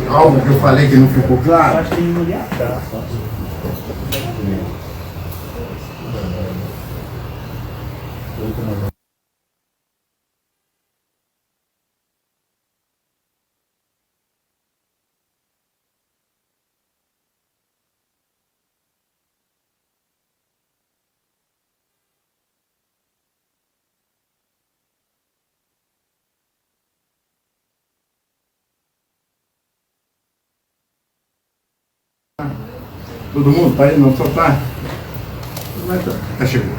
algo que eu falei que não ficou claro. Acho que ele não ia atrás, só. Todo mundo tá aí? Não, só tá. Tá chegou.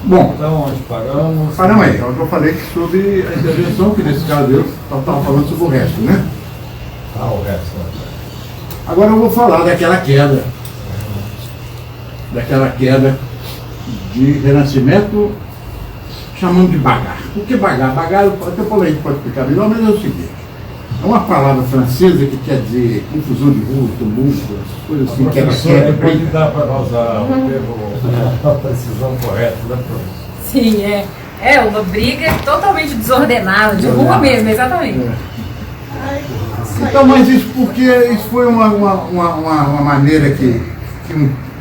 Bom, Então, onde paramos? paramos aí. Eu falei sobre a intervenção, que nesse caso eu estava falando sobre o resto, né? Ah, o resto. Agora eu vou falar daquela queda. Daquela queda de renascimento, chamando de bagar. Por que bagar? Bagar, até por aí pode explicar melhor, mas é o seguinte. É uma palavra francesa que quer dizer confusão de rua, tumulto, essas coisas assim, Professor, pode dar para nós a precisão correta, né, professor? Sim, é. É uma briga totalmente desordenada, de rua mesmo, exatamente. Então, mas isso porque isso foi uma maneira que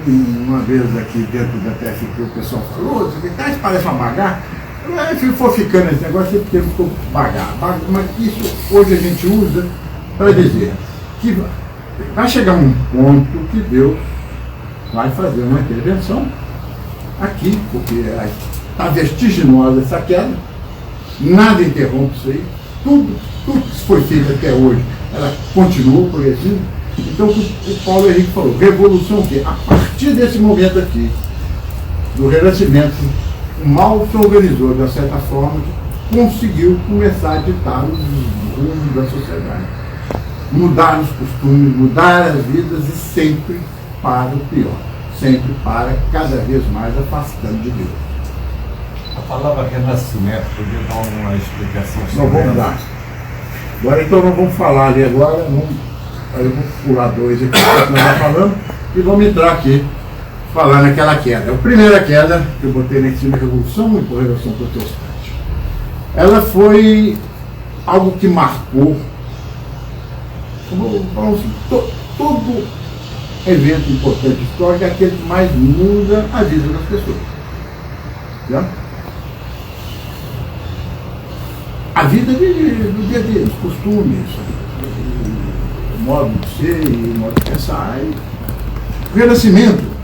uma vez aqui dentro da TFP o pessoal falou, isso parece uma bagar. Se for ficando esse negócio, é porque ficou bagar. Mas isso hoje a gente usa para dizer que vai chegar um ponto que Deus vai fazer uma intervenção aqui, porque está vertiginosa essa queda, nada interrompe isso aí, tudo que foi feito até hoje, ela continua progredindo. Então o Paulo Henrique falou, revolução o quê? A partir desse momento aqui, do Renascimento, o mal se organizou de uma certa forma, conseguiu começar a ditar os rumos da sociedade. Mudar os costumes, mudar as vidas e sempre para o pior. Sempre para cada vez mais afastando de Deus. A palavra renascimento, podia dar uma explicação sobre Não vamos dar. Agora então nós vamos falar ali agora, aí eu vou pular dois aqui que nós estamos falando e vamos entrar aqui. Falar naquela queda. A primeira queda que eu botei na cima, Revolução e Revolução Protestante. Ela foi algo que marcou, como falamos assim, todo evento importante histórico é aquele que mais muda a vida das pessoas. Já? A vida do dia a dia, os costumes, o modo de ser e o modo de pensar. O Renascimento,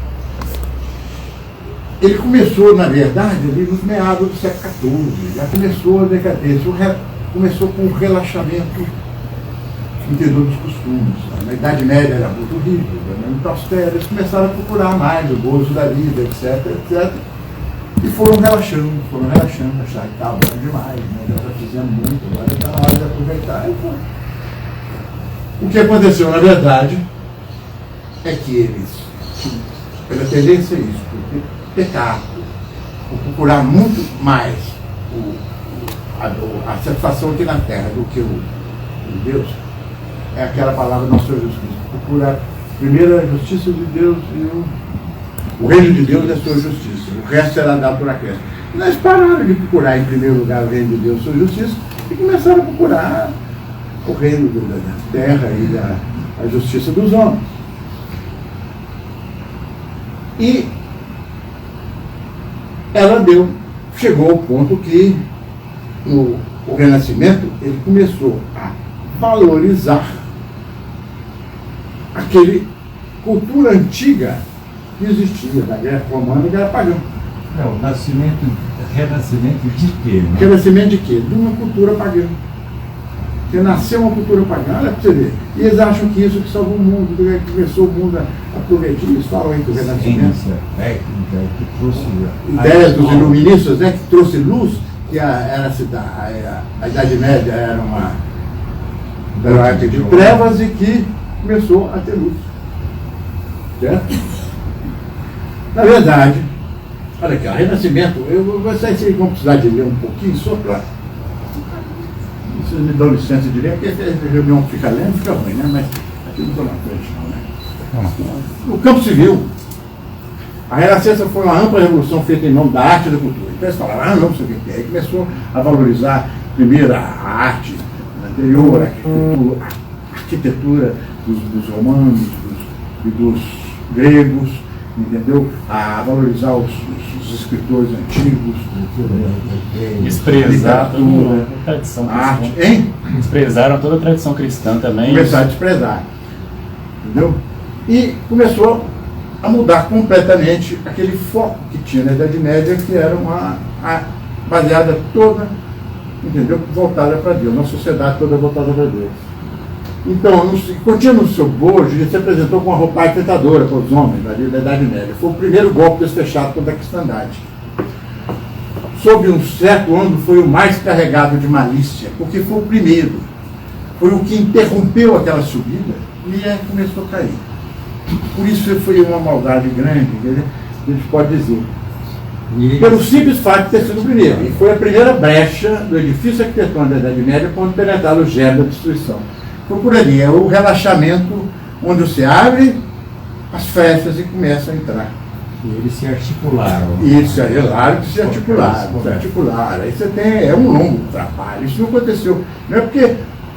ele começou, na verdade, ali nos meados do século XIV, já começou a decadência, começou com o relaxamento interior dos costumes. Na Idade Média era muito rígido, era muito austero, eles começaram a procurar mais o gozo da vida, etc, etc. E foram relaxando, acharam que estava bom demais, né? Já fizemos muito, agora está na hora de aproveitar. E foi. O que aconteceu, na verdade, é que eles, pela tendência a isso, porque pecar, por procurar muito mais a satisfação aqui na terra do que o Deus, é aquela palavra do nosso Senhor Jesus Cristo. Procurar primeiro a justiça de Deus e o reino de Deus e a sua justiça. O resto será dado por acréscimo. E nós pararam de procurar em primeiro lugar o reino de Deus e a sua justiça e começaram a procurar o reino da terra e a justiça dos homens. E ela chegou ao ponto que o Renascimento ele começou a valorizar aquele cultura antiga que existia da guerra romana e da guerra pagã. Não, renascimento de quê? Né? Renascimento de quê? De uma cultura pagã. Porque nasceu uma cultura pagã, olha para você ver. E eles acham que isso que salvou o mundo, que começou o mundo a progredir. Eles falam aí do Renascimento. Ciência técnica que trouxe Ideias dos iluministas, né, que trouxe luz, que a Idade Média era uma época de trevas e que começou a ter luz. Certo? Na verdade, olha aqui, o Renascimento, vocês vão precisar de ler um pouquinho só para. Vocês me dão licença de ler, porque a reunião fica lendo, fica ruim, né? Mas aqui não estou na frente, não, né? No campo civil, a Renascença foi uma ampla revolução feita em nome da arte e da cultura. Então eles falaram, não sei o que é. Aí começou a valorizar primeiro a arte anterior à arquitetura dos romanos e dos gregos, entendeu? A valorizar os escritores antigos, Desprezaram toda a tradição arte, cristã. hein? Desprezaram toda a tradição cristã também. Começaram a desprezar, entendeu? E começou a mudar completamente aquele foco que tinha na Idade Média, que era uma baseada toda, entendeu? Voltada para Deus, uma sociedade toda voltada para Deus. Então, continua no seu bojo, ele se apresentou com uma roupagem tentadora para os homens da Idade Média. Foi o primeiro golpe desfechado contra a cristandade. Sob um certo ângulo, foi o mais carregado de malícia, porque foi o primeiro. Foi o que interrompeu aquela subida e aí começou a cair. Por isso foi uma maldade grande, a gente pode dizer. Pelo simples fato de ter sido o primeiro. E foi a primeira brecha do edifício arquitetônico da Idade Média quando penetraram o germe da destruição. Foi por ali, é o relaxamento onde você abre as frestas e começa a entrar. E eles se articularam. Isso, é claro que se articularam. Aí você tem, é um longo trabalho. Isso não aconteceu. Não é porque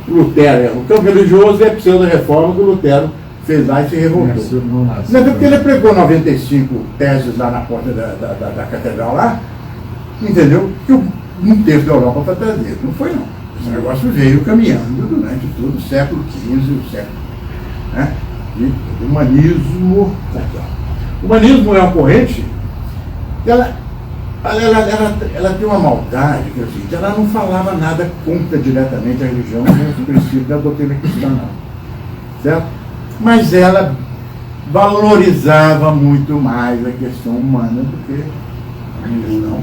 o Lutero, o campo religioso é a pseudo-reforma que o Lutero fez lá e se revoltou. Não é porque ele pregou 95 teses lá na porta da catedral lá, entendeu? Que um terço da Europa foi trazido. Não foi, não. Esse negócio veio caminhando durante todo o século XV, o século. Né? E o humanismo. O humanismo é uma corrente que ela tem uma maldade, que é o seguinte, ela não falava nada contra diretamente a religião nem os princípios da doutrina cristã, não. Certo? Mas ela valorizava muito mais a questão humana do que a religião.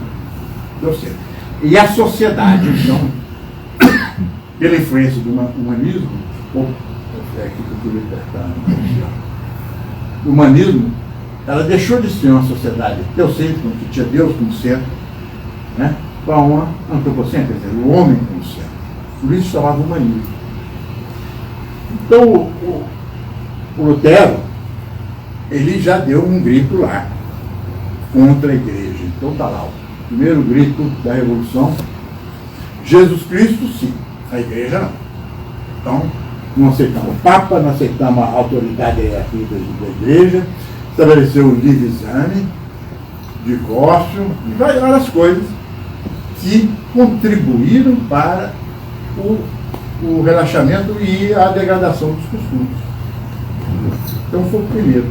E a sociedade, então, pela influência do humanismo, o humanismo, ela deixou de ser uma sociedade teocêntrica, que tinha Deus como centro, né, para uma antropocêntrica, quer dizer, o homem como centro. Por isso chamava humanismo. Então, o Lutero, ele já deu um grito lá, contra a igreja. Então está lá, o primeiro grito da Revolução. Jesus Cristo, sim. A igreja não. Então, não aceitamos o Papa, não aceitamos a autoridade aqui da igreja, estabeleceu o livre exame, divórcio e várias coisas que contribuíram para o relaxamento e a degradação dos costumes. Então foi o primeiro.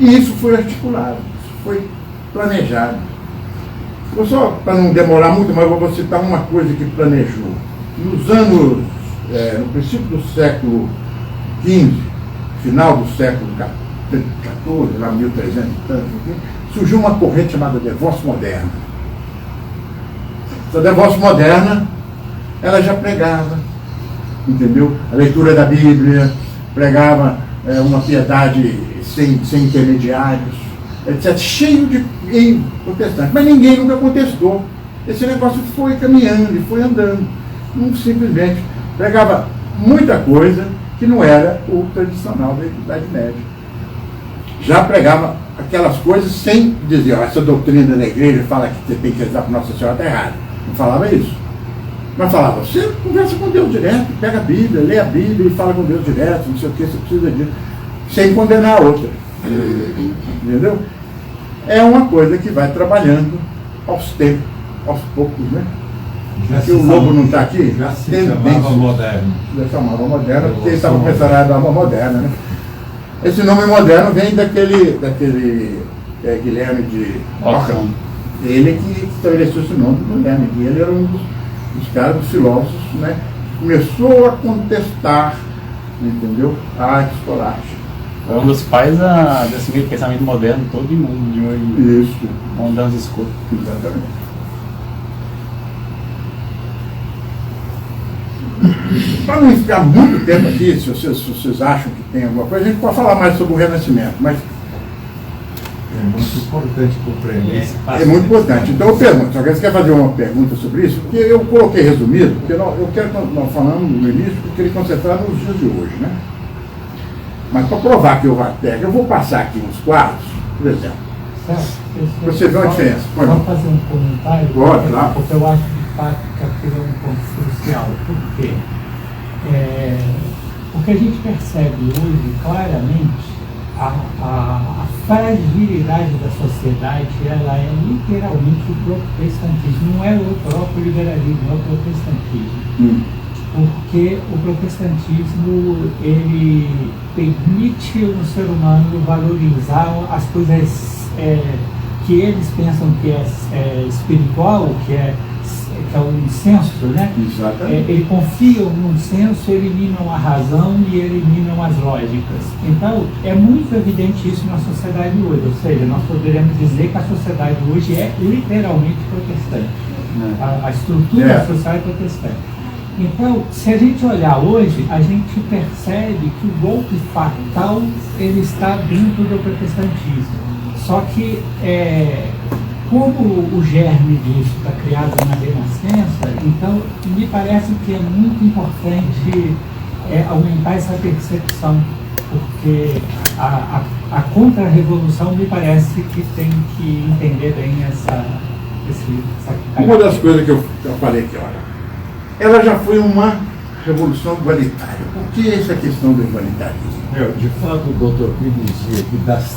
E isso foi articulado, isso foi planejado. Eu só, para não demorar muito, mas eu vou citar uma coisa que planejou. Nos anos, no princípio do século XV, final do século XIV, lá 1300 e tanto, surgiu uma corrente chamada Devoção Moderna. Essa Devoção Moderna, ela já pregava, entendeu? A leitura da Bíblia, pregava uma piedade sem intermediários, etc., cheio de protestantes. Mas ninguém nunca contestou. Esse negócio foi caminhando e foi andando. Não simplesmente pregava muita coisa que não era o tradicional da Idade Média. Já pregava aquelas coisas sem dizer, essa doutrina da igreja fala que você tem que rezar para Nossa Senhora, está errado. Não falava isso. Mas falava, você conversa com Deus direto, pega a Bíblia, lê a Bíblia e fala com Deus direto, não sei o que, você precisa disso, sem condenar a outra. Entendeu? É uma coisa que vai trabalhando aos tempos, aos poucos, né? Porque o Lobo não está aqui, já se chamava moderno. Já chamava moderno, porque ele estava começando a dar uma moderna, né? Esse nome moderno vem daquele Guilherme de Ockham. Ele que estabeleceu esse nome do Guilherme. E ele era um dos caras, dos filósofos, né? Começou a contestar, entendeu? A arte escolástica. Foi um dos pais desse meio de pensamento moderno, todo mundo de hoje. Isso. Ondando escuro. Exatamente. Para não ficar muito tempo aqui, se vocês acham que tem alguma coisa, a gente pode falar mais sobre o Renascimento, mas é muito importante compreender esse passo. é muito importante. Então eu pergunto, se alguém quer fazer uma pergunta sobre isso, porque eu coloquei resumido, porque eu quero que nós falamos no início, porque ele concentrar nos dias de hoje, né? Mas para provar que eu vou passar aqui uns quadros, por exemplo. Você vê uma diferença. Pode fazer um comentário? Pode, claro. Porque eu acho de fato que aquilo é um ponto crucial. Por quê? o que a gente percebe hoje claramente, a fragilidade da sociedade, ela é literalmente o protestantismo, não é o próprio liberalismo, é o protestantismo. Porque o protestantismo, ele permite ao ser humano valorizar as coisas que eles pensam que é espiritual, que é o senso, né? Exatamente. Ele confia no senso, eliminam a razão e eliminam as lógicas. Então, é muito evidente isso na sociedade hoje, ou seja, nós poderíamos dizer que a sociedade hoje é literalmente protestante. A estrutura social é protestante. Então, se a gente olhar hoje, a gente percebe que o golpe fatal ele está dentro do protestantismo. Só que, como o germe disso está criado na Renascença, então me parece que é muito importante aumentar essa percepção, porque a contra-revolução me parece que tem que entender bem essa Uma das coisas que eu falei aqui, olha, ela já foi uma revolução igualitária. Por que essa questão do igualitarismo? De fato, o doutor Pires dizia que das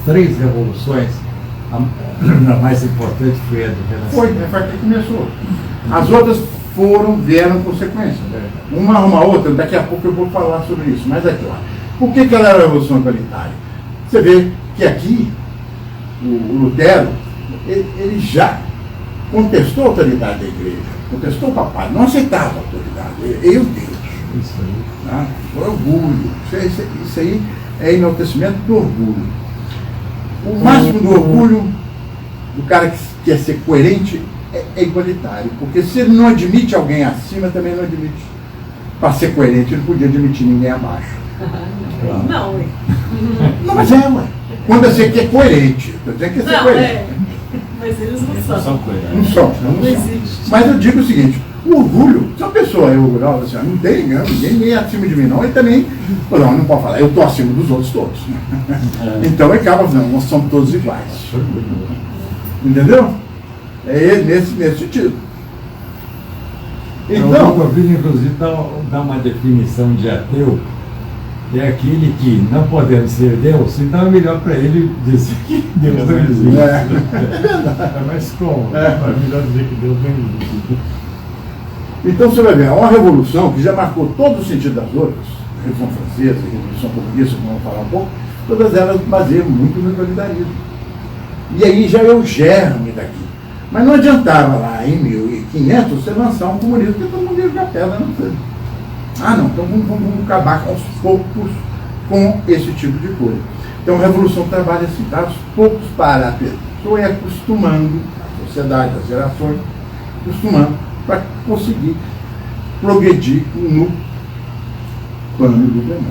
3 revoluções, a mais importante foi a do Renascimento. Foi que começou. As outras vieram por sequência. Uma outra, daqui a pouco eu vou falar sobre isso. Mas aqui, ó, por que ela era a revolução igualitária? Você vê que aqui, o Lutero, ele já contestou a autoridade da igreja, contestou o papai, não aceitava a autoridade, eu Deus. Isso aí. Tá? Foi orgulho. Isso aí é enaltecimento do orgulho. O máximo do orgulho do cara que quer ser coerente é igualitário, porque se ele não admite alguém acima, também não admite. Para ser coerente, ele podia admitir ninguém abaixo. Não, ué. Não, mas ué. Quando você quer coerente, eu tenho que ser Não, coerente. mas eles não Não são. são coerentes. Não são. existe. Mas eu digo o seguinte, o orgulho, se uma pessoa é orgulhosa, assim, não tem, ninguém é acima de mim não, e também, não pode falar, eu estou acima dos outros todos. Então acaba, não, nós somos todos iguais. Entendeu? É nesse sentido. Então, o doutor Pires, inclusive, dá uma definição de ateu, é aquele que, não podendo ser Deus, então é melhor para ele dizer que Deus não existe. Mas como? É melhor dizer que Deus não existe. Então você vai ver, é uma revolução que já marcou todo o sentido das outras, a Revolução Francesa, a Revolução Comunista, que vamos falar um pouco, todas elas baseiam muito no igualitarismo. E aí já é o germe daqui. Mas não adiantava lá em 1500 você lançar um comunismo, porque todo mundo ia jogar pedra, não sei. Não, então vamos acabar aos poucos com esse tipo de coisa. Então a revolução trabalha assim, tá? Aos poucos para a pessoa ir acostumando, a sociedade, as gerações, acostumando para conseguir progredir no plano do demônio.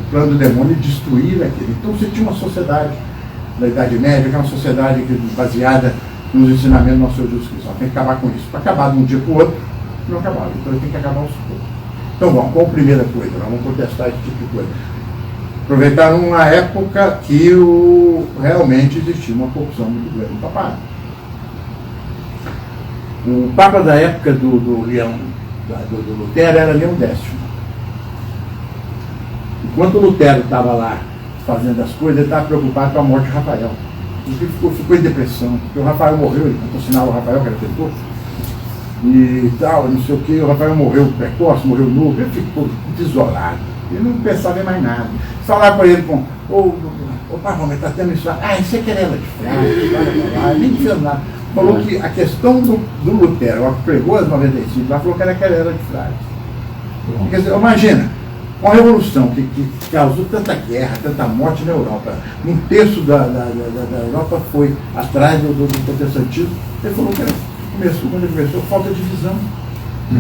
O plano do demônio é destruir aquele. Então você tinha uma sociedade da Idade Média, que é uma sociedade baseada nos ensinamentos do nosso Senhor Jesus Cristo. Tem que acabar com isso. Para acabar de um dia para o outro, não acabava. Então tem que acabar aos poucos. Então vamos, qual a primeira coisa? Nós vamos contestar esse tipo de coisa. Aproveitar uma época que realmente existia uma corrupção muito grande no papado. O Papa da época do Lutero era Leão X. Enquanto o Lutero estava lá fazendo as coisas, ele estava preocupado com a morte de Rafael. Ele ficou em depressão, porque o Rafael morreu, ele cantou sinal o Rafael, que era pintor, e tal, não sei o que, o Rafael morreu precoce, morreu novo, ele ficou isolado, ele não pensava em mais nada. Falaram para ele com, ô Papa, mas está tendo isso lá, isso é querela de frase, nem fez nada. Falou que a questão do Lutero, ela pregou as 95, ela falou que era querela de frase. Quer dizer, imagina, uma revolução que causou tanta guerra, tanta morte na Europa, um terço da Europa foi atrás do protestantismo. Ele falou que quando ele começou, falta de visão,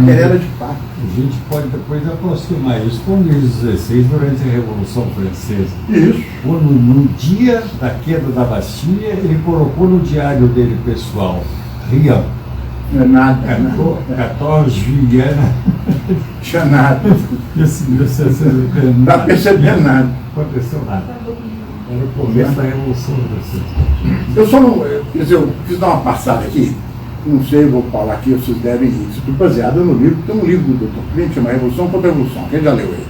querela de paz. A gente pode depois aproximar isso com Luís XVI durante a Revolução Francesa. Isso. No dia da queda da Bastilha, ele colocou no diário dele pessoal, Rian, Não é nada, 14 Juliana. tinha nada. Não Não está percebendo nada. Não aconteceu nada. Era o começo da Revolução Francesa. Eu só não. Quer dizer, eu quis dar uma passada aqui, não sei, eu vou falar aqui, vocês devem ir. Isso tudo baseado no livro, tem um livro do Dr. Clint, chama Revolução contra a Revolução. Quem já leu ele?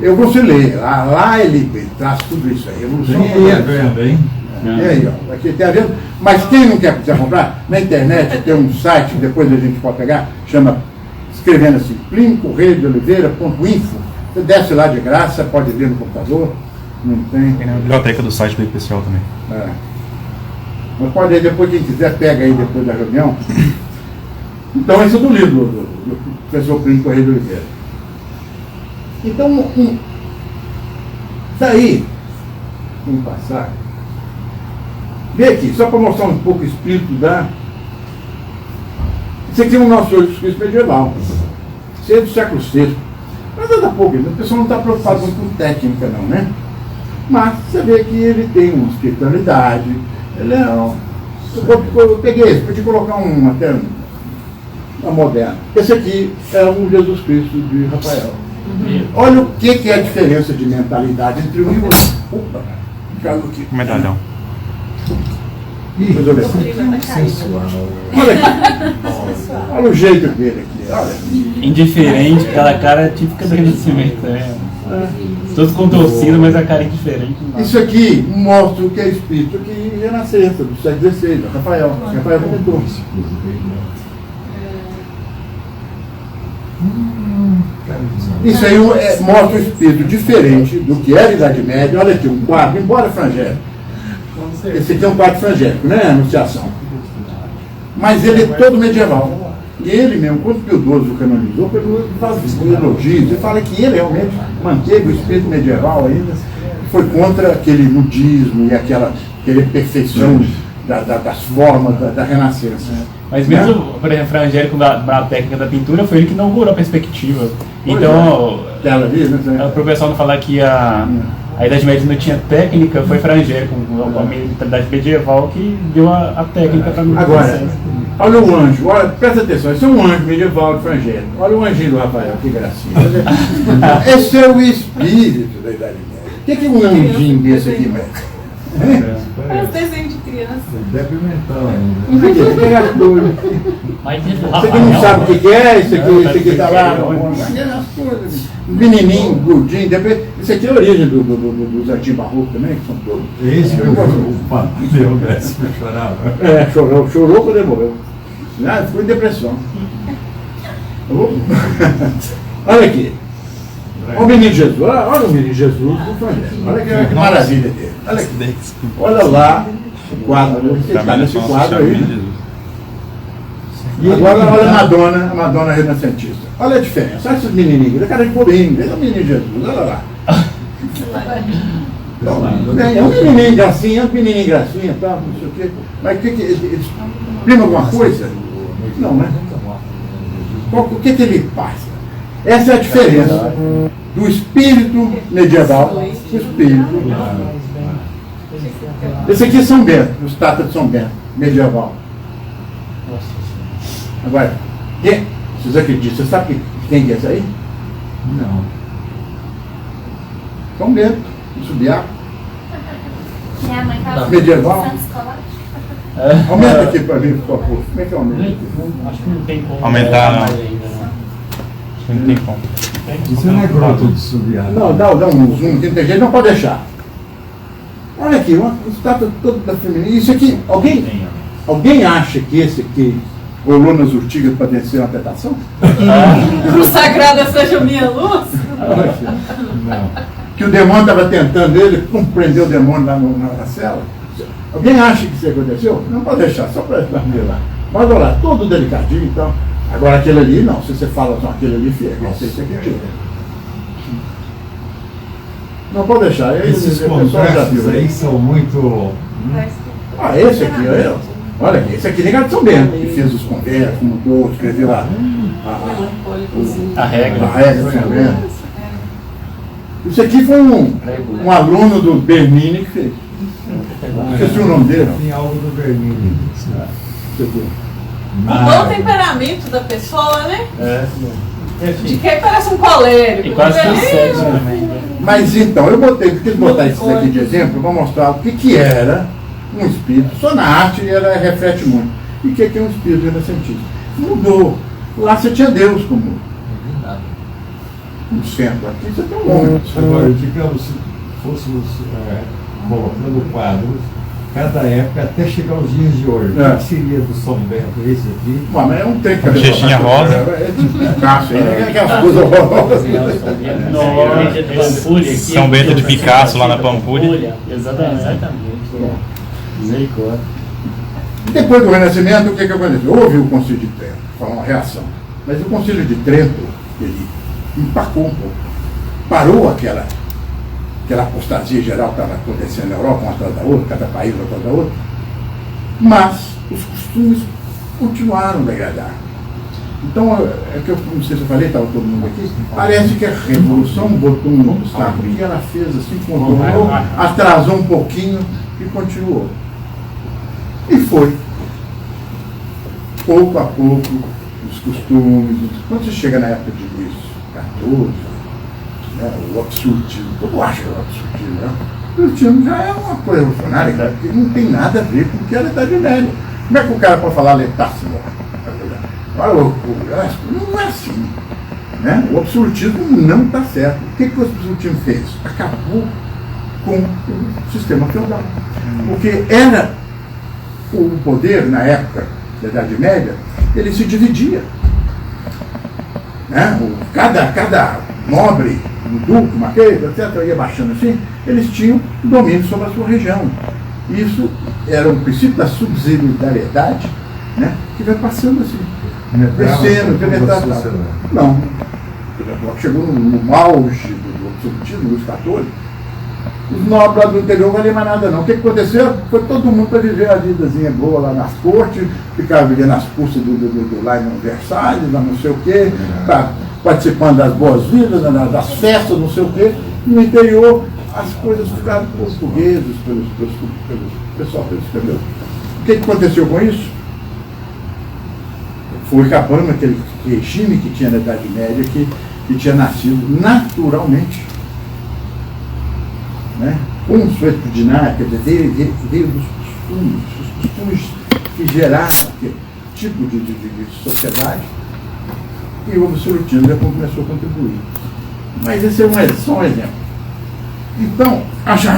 Eu vou ler. Lá ele traz tudo isso aí. Revolução contra a Revolução. Bem. É aí, ó. Aqui tem a venda. Mas quem não quiser comprar, na internet tem um site que depois a gente pode pegar, chama, escrevendo assim, plíniocorreiadeoliveira.info. Você desce lá de graça, pode ler no computador. Não tem. Tem na biblioteca do site do IPCL também. É. Mas pode ir depois, quem quiser, pega aí depois da reunião. Então, esse é do livro do professor Plínio Correia de Oliveira. Então, daí, vamos passar. Vê aqui, só para mostrar um pouco o espírito da. Isso aqui é o nosso Jesus Cristo medieval. Isso é do século VI. Mas daqui a pouco, a pessoa não está preocupada muito com técnica, não, né? Mas você vê que ele tem uma espiritualidade. Ele é um. Eu peguei esse, para te colocar até uma moderna. Esse aqui é um Jesus Cristo de Rafael. Olha o que é a diferença de mentalidade entre um e outro. Opa, caiu aqui. Medalhão. Olha aqui. Olha o jeito dele aqui. Olha. Indiferente, aquela cara típica do Renascimento. Todos contorcidos, mas a cara é diferente. Isso aqui mostra o que é espírito que renascença do século XVI, Rafael comentou. Isso aí mostra o espírito diferente do que era a Idade Média. Olha aqui, um quadro, embora frangélico. Esse aqui é um quadro frangélico, né? Anunciação. Mas ele é todo medieval. E ele mesmo, quando Pio XII o canonizou, ele faz elogios, ele fala que ele realmente manteve o espírito medieval ainda, foi contra aquele nudismo e aquela perfeição das formas da Renascença. Mas mesmo, por exemplo, o Angélico na técnica da pintura, foi ele que inaugurou a perspectiva. Então, para o pessoal não falar que a Idade Média não tinha técnica, foi Frangélico, a mentalidade medieval, que deu a técnica para mim. Agora, olha o anjo, olha, presta atenção, esse é um anjo medieval de Frangélico. Olha o anjinho do Rafael, que gracinha. Esse é o espírito da Idade Média. O que é um anjinho desse aqui, mesmo? É os desenhos de criança. Deprimentão ainda. Você que não sabe o que é, esse aqui está lá. Um menininho, gordinho. Isso aqui é a origem dos artigos barrocos também, que são todos. Esse foi o Padre Décimo chorava. Chorou quando ele morreu. Ficou em depressão. Olha aqui. Olha o menino Jesus, olha o menino Jesus do Evangelho. Olha que maravilha dele. Olha aqui. Olha lá o quadro, ele está nesse quadro aí. E agora olha a Madonna renascentista. Olha a diferença, olha esses menininhos, a cara de pobrinho, ele é o menino Jesus, olha lá. É um menininho gracinha, tal, não sei o quê. Mas eles prima alguma coisa? Não, né? O que ele passa? Essa é a diferença do espírito medieval do espírito. Esse aqui é São Bento, o estátua de São Bento, medieval. Agora, vocês acreditam? Você sabe quem é esse aí? Não. São Bento, o Subiaco. Minha mãe estava Medieval. Aumenta aqui para mim, por favor. Como é que aumenta aqui? Acho que não tem como. Aumentar, não. mais ainda, né? Acho que não tem como. Isso não é groto de subiar. Não, dá um zoom, que tem gente, não pode deixar. Olha aqui, uma estátua toda da feminina. Isso aqui, alguém acha que esse aqui rolou nas urtigas para descer uma tentação? Cruz sagrada seja minha luz. Não. Que o demônio estava tentando ele, prendeu o demônio lá na cela? Alguém acha que isso aconteceu? Não pode deixar, só para ver lá. Mas olha lá, todo delicadinho, então. Agora aquele ali, não. Se você fala só aquele ali, fica. Não sei se aqui tira. Não pode deixar. Esses contrastes aí são muito. Esse aqui, olha aqui, esse aqui é ligado de São Bento, que fez os conversos, mudou, escreveu lá A regra. de São Bento. Isso aqui foi um aluno do Bernini que fez. Esqueci o nome dele. Tem algo do Bernini. O bom temperamento da pessoa, né? De quem parece um colérico. E quase né? consegue também. Mas então, eu quis botar isso aqui de exemplo para mostrar o que era um espírito. Só na arte ela reflete muito. E o que é um espírito renascentista? Mudou. Lá você tinha Deus como um centro. Aqui você tem um homem. Agora, digamos, se fôssemos colocando quadros, cada época, até chegar aos dias de hoje, o que seria do São Bento, esse aqui? Bom, mas não tem Bochechinha rosa. Aquelas coisas horrorosas. São Bento de Picasso lá na Pampulha. Exatamente. Misericórdia. Depois do Renascimento, o que aconteceu? Houve o Concílio de Trento, foi uma reação. Mas o Concílio de Trento, ele empacou um pouco. Parou aquela apostasia geral que estava acontecendo na Europa, uma atrás da outra, cada país uma atrás da outra. Mas os costumes continuaram a degradar. Então, é que eu não sei se eu falei, estava todo mundo aqui, parece que a Revolução botou um obstáculo que ela fez assim, contornou, atrasou um pouquinho e continuou. E foi. Pouco a pouco, os costumes. Quando você chega na época de Luís XIV, né, o absurdismo, todo acha que é o absurdismo, né? O absurdismo já é uma coisa revolucionária, que não tem nada a ver com o que era a Idade Média. Como é que o cara pode falar letássimo? Não é assim. Né? O absurdismo não está certo. O que o absurdismo fez? Acabou com o sistema feudal. Porque era o poder, na época da Idade Média, ele se dividia. Né? Cada nobre, um duque, marquês, etc., ia baixando assim, eles tinham domínio sobre a sua região. Isso era um princípio da subsidiariedade, né? Que vai passando assim, descendo, penetrando. Não. Chegou no auge do absolutismo, Luís XIV, os nobres lá do interior não valiam mais nada não. O que aconteceu? Foi todo mundo para viver a vidazinha boa lá nas cortes, ficava vivendo as custas lá em Versalhes, lá não sei o quê, participando das boas-vindas, das festas, não sei o quê. No interior, as coisas ficaram pelos portugueses, pelos espanhóis. O que aconteceu com isso? Foi acabando aquele regime que tinha na Idade Média, que tinha nascido naturalmente, né? Consuetudinário, quer dizer, veio dos costumes, os costumes que geraram aquele tipo de sociedade, e o absolutismo já começou a contribuir. Mas esse é só um exemplo. Então,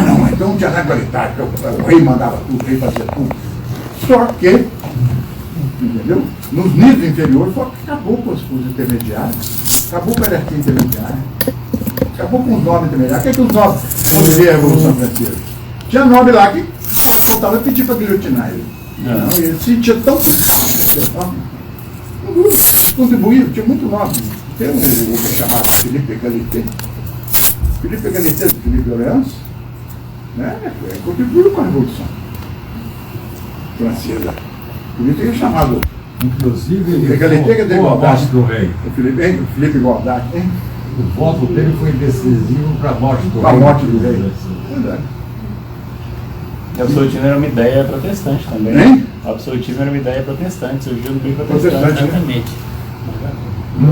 não, então tinha regularidade, o rei mandava tudo, o rei fazia tudo. Só que, entendeu? Nos níveis inferiores, acabou com os intermediários, acabou com a hierarquia intermediária, acabou com os nobres intermediários. O que é que os nobres, quando veio a Revolução Francesa? Tinha nobre lá que faltava pedir para guilhotinar ele. Não, ele se sentia tão contribuído, tinha muito nobre. Tem um chamado Felipe Egalité. Felipe Egalité do Felipe Orleans, né? Contribuiu com a Revolução Francesa. Ele é chamado. Inclusive, ele foi a morte do rei. O Felipe Gordard, hein? O voto dele foi decisivo para a morte do rei. Para a morte do rei. Verdade. O absolutismo era uma ideia protestante também. Hein? O absolutismo era uma ideia protestante, surgiu no meio protestante. Exatamente.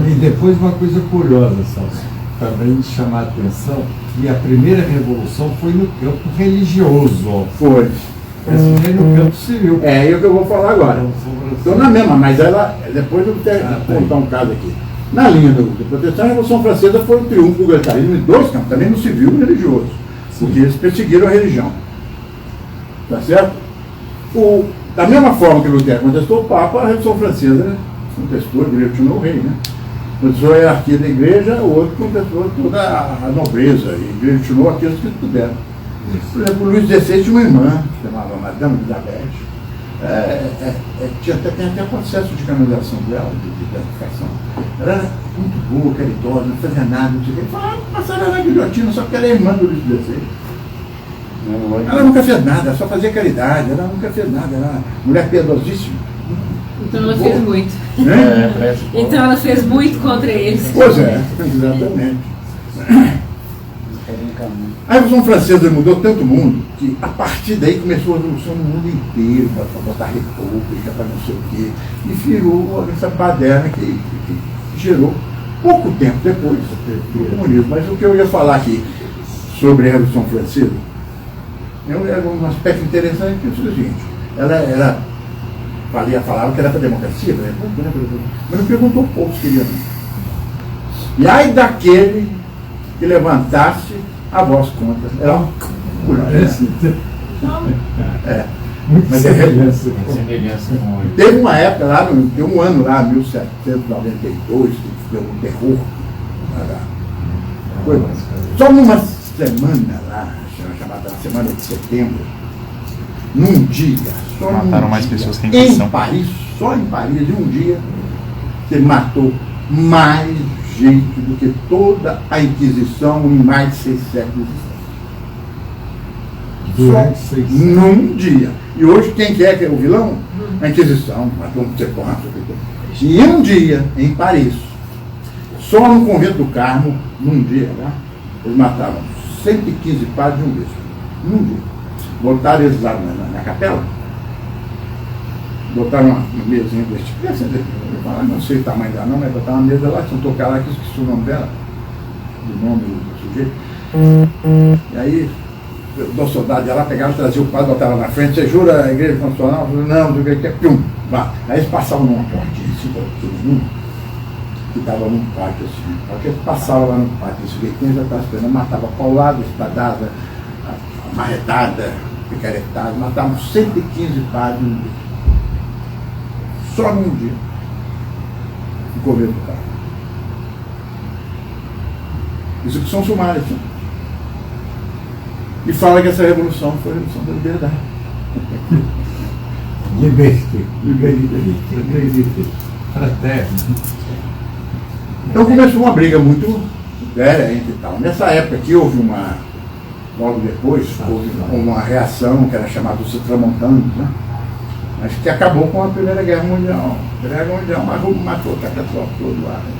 E depois uma coisa curiosa, Celso, também de chamar a atenção, que a primeira revolução foi no campo religioso. Foi. Essa foi no campo civil. É o que eu vou falar agora. Estou na mesma, mas ela, depois eu vou contar um caso aqui. Na linha do protestante, a Revolução Francesa foi o triunfo do libertarismo em dois campos, também no civil e no religioso. Porque eles perseguiram a religião. Tá certo? Da mesma forma que Lutero contestou o Papa, a Revolução Francesa contestou, guilhotinou o rei, né? Contestou a hierarquia da igreja, o outro contestou toda a nobreza e guilhotinou aqueles que puderam. Por exemplo, o Luís XVI tinha uma irmã, que chamava Madame Elizabeth. Tem até processo de canonização dela, de beatificação. Ela era muito boa, caridosa, não fazia nada, não sei o que. Passaram na guilhotina, só porque ela é irmã do Luís XVI. Ela nunca fez nada, só fazia caridade, ela nunca fez nada, era uma mulher piedosíssima. Então ela fez muito. Então ela fez muito contra eles. Pois é, exatamente. A Revolução Francesa mudou tanto o mundo que a partir daí começou a revolução no mundo inteiro, para botar república, para não sei o quê, e virou essa baderna que gerou pouco tempo depois do comunismo. Mas o que eu ia falar aqui sobre a Revolução Francesa Um aspecto interessante é o seguinte, ela falava que era para a democracia, né? Mas não perguntou o povo se queria não. E aí daquele que levantasse a voz contra. Era Muito semelhança. Teve uma época lá, tem um ano lá, 1792, que deu um terror. Só numa semana lá, chamada Semana de Setembro, num dia, só Mataram mais pessoas que a Inquisição. em Paris, só em Paris, em um dia, você matou mais gente do que toda a Inquisição em mais de 6 séculos. Durante Só 6 num dia. E hoje quem que é o vilão? A Inquisição, matou não sei quanto. E em um dia, em Paris, só no convento do Carmo, num dia, né, eles mataram 115 padres de um bispo. Num dia. Botaram eles lá na capela, botaram uma mesinha desse tipo. Eu não sei o tamanho dela não, mas botaram uma mesa lá, se não tocar lá, que eu esqueci o nome dela, o nome do sujeito. E aí, o soldado ia lá, pegava, trazia o padre, botava na frente, você jura a igreja constitucional? Eu falei, não, do que é pum, vá. Aí eles passavam numa portinha assim, que dava num pátio assim. Porque eles passavam lá no pátio, esse jeitinho já estava esperando, matava paulada, espadada, marretada, picaretada, matavam 115 padres num dia. Só num dia. No governo do carro. Isso que são sumários, assim. E fala que essa revolução foi a revolução da liberdade. Liberdade. Fraterno. Então começou uma briga muito séria entre tal. Nessa época aqui houve logo depois, houve uma reação que era chamada dos Tramontanos, né? Mas que acabou com a Primeira Guerra Mundial. A Primeira Guerra Mundial matou o pessoal todo lá. Né?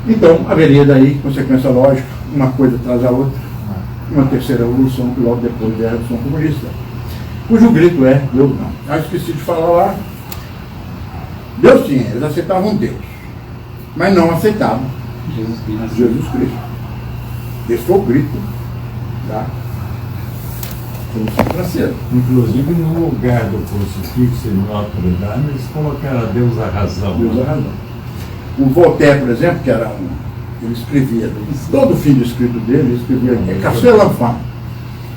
Então, haveria daí, consequência lógica, uma coisa atrás da outra, uma terceira revolução, que logo depois da Revolução Comunista, cujo grito é Deus não. Eu esqueci de falar lá, Deus tinha, eles aceitavam Deus, mas não aceitavam Jesus Cristo. Esse foi o grito da Revolução Francesa. Inclusive, no lugar do crucifixo e no Notre Dame, eles colocaram a Deus a razão. Deus a razão. O Voltaire, por exemplo, que era ele escrevia, todo o fim do escrito dele, ele escrevia Casser l'enfant,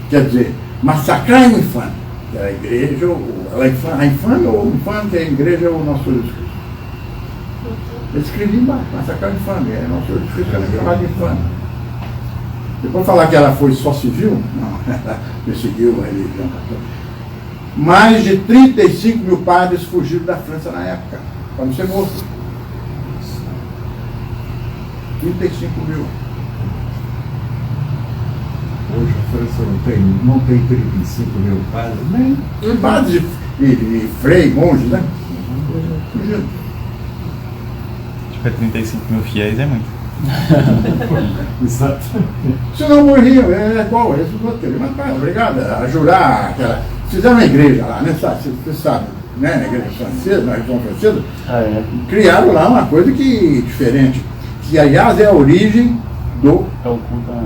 quer dizer, massacrar o infame, que era a igreja, a infame ou o infame, que é a igreja, é o nosso Senhor Jesus Cristo. Ele escrevia embaixo, massacrar o infame, é o nosso Senhor Jesus Cristo, era chamado de infame. Depois falar que ela foi só civil, não, ela perseguiu a religião católica. Mais de 35 mil padres fugiram da França na época, para não ser morto. 35 mil. Hoje a França não tem 35 mil padres, nem. Padres e frei, monges, né? Fugindo. Acho que 35 mil fiéis é muito. Exato. Se não morriam, é igual esse do outro. Mas pai, obrigado a jurar aquela. Fizeram uma igreja lá, né? Você sabe, né? Na igreja francesa, na Revolução Francesa, criaram lá uma coisa que diferente. Que, aliás, é a origem do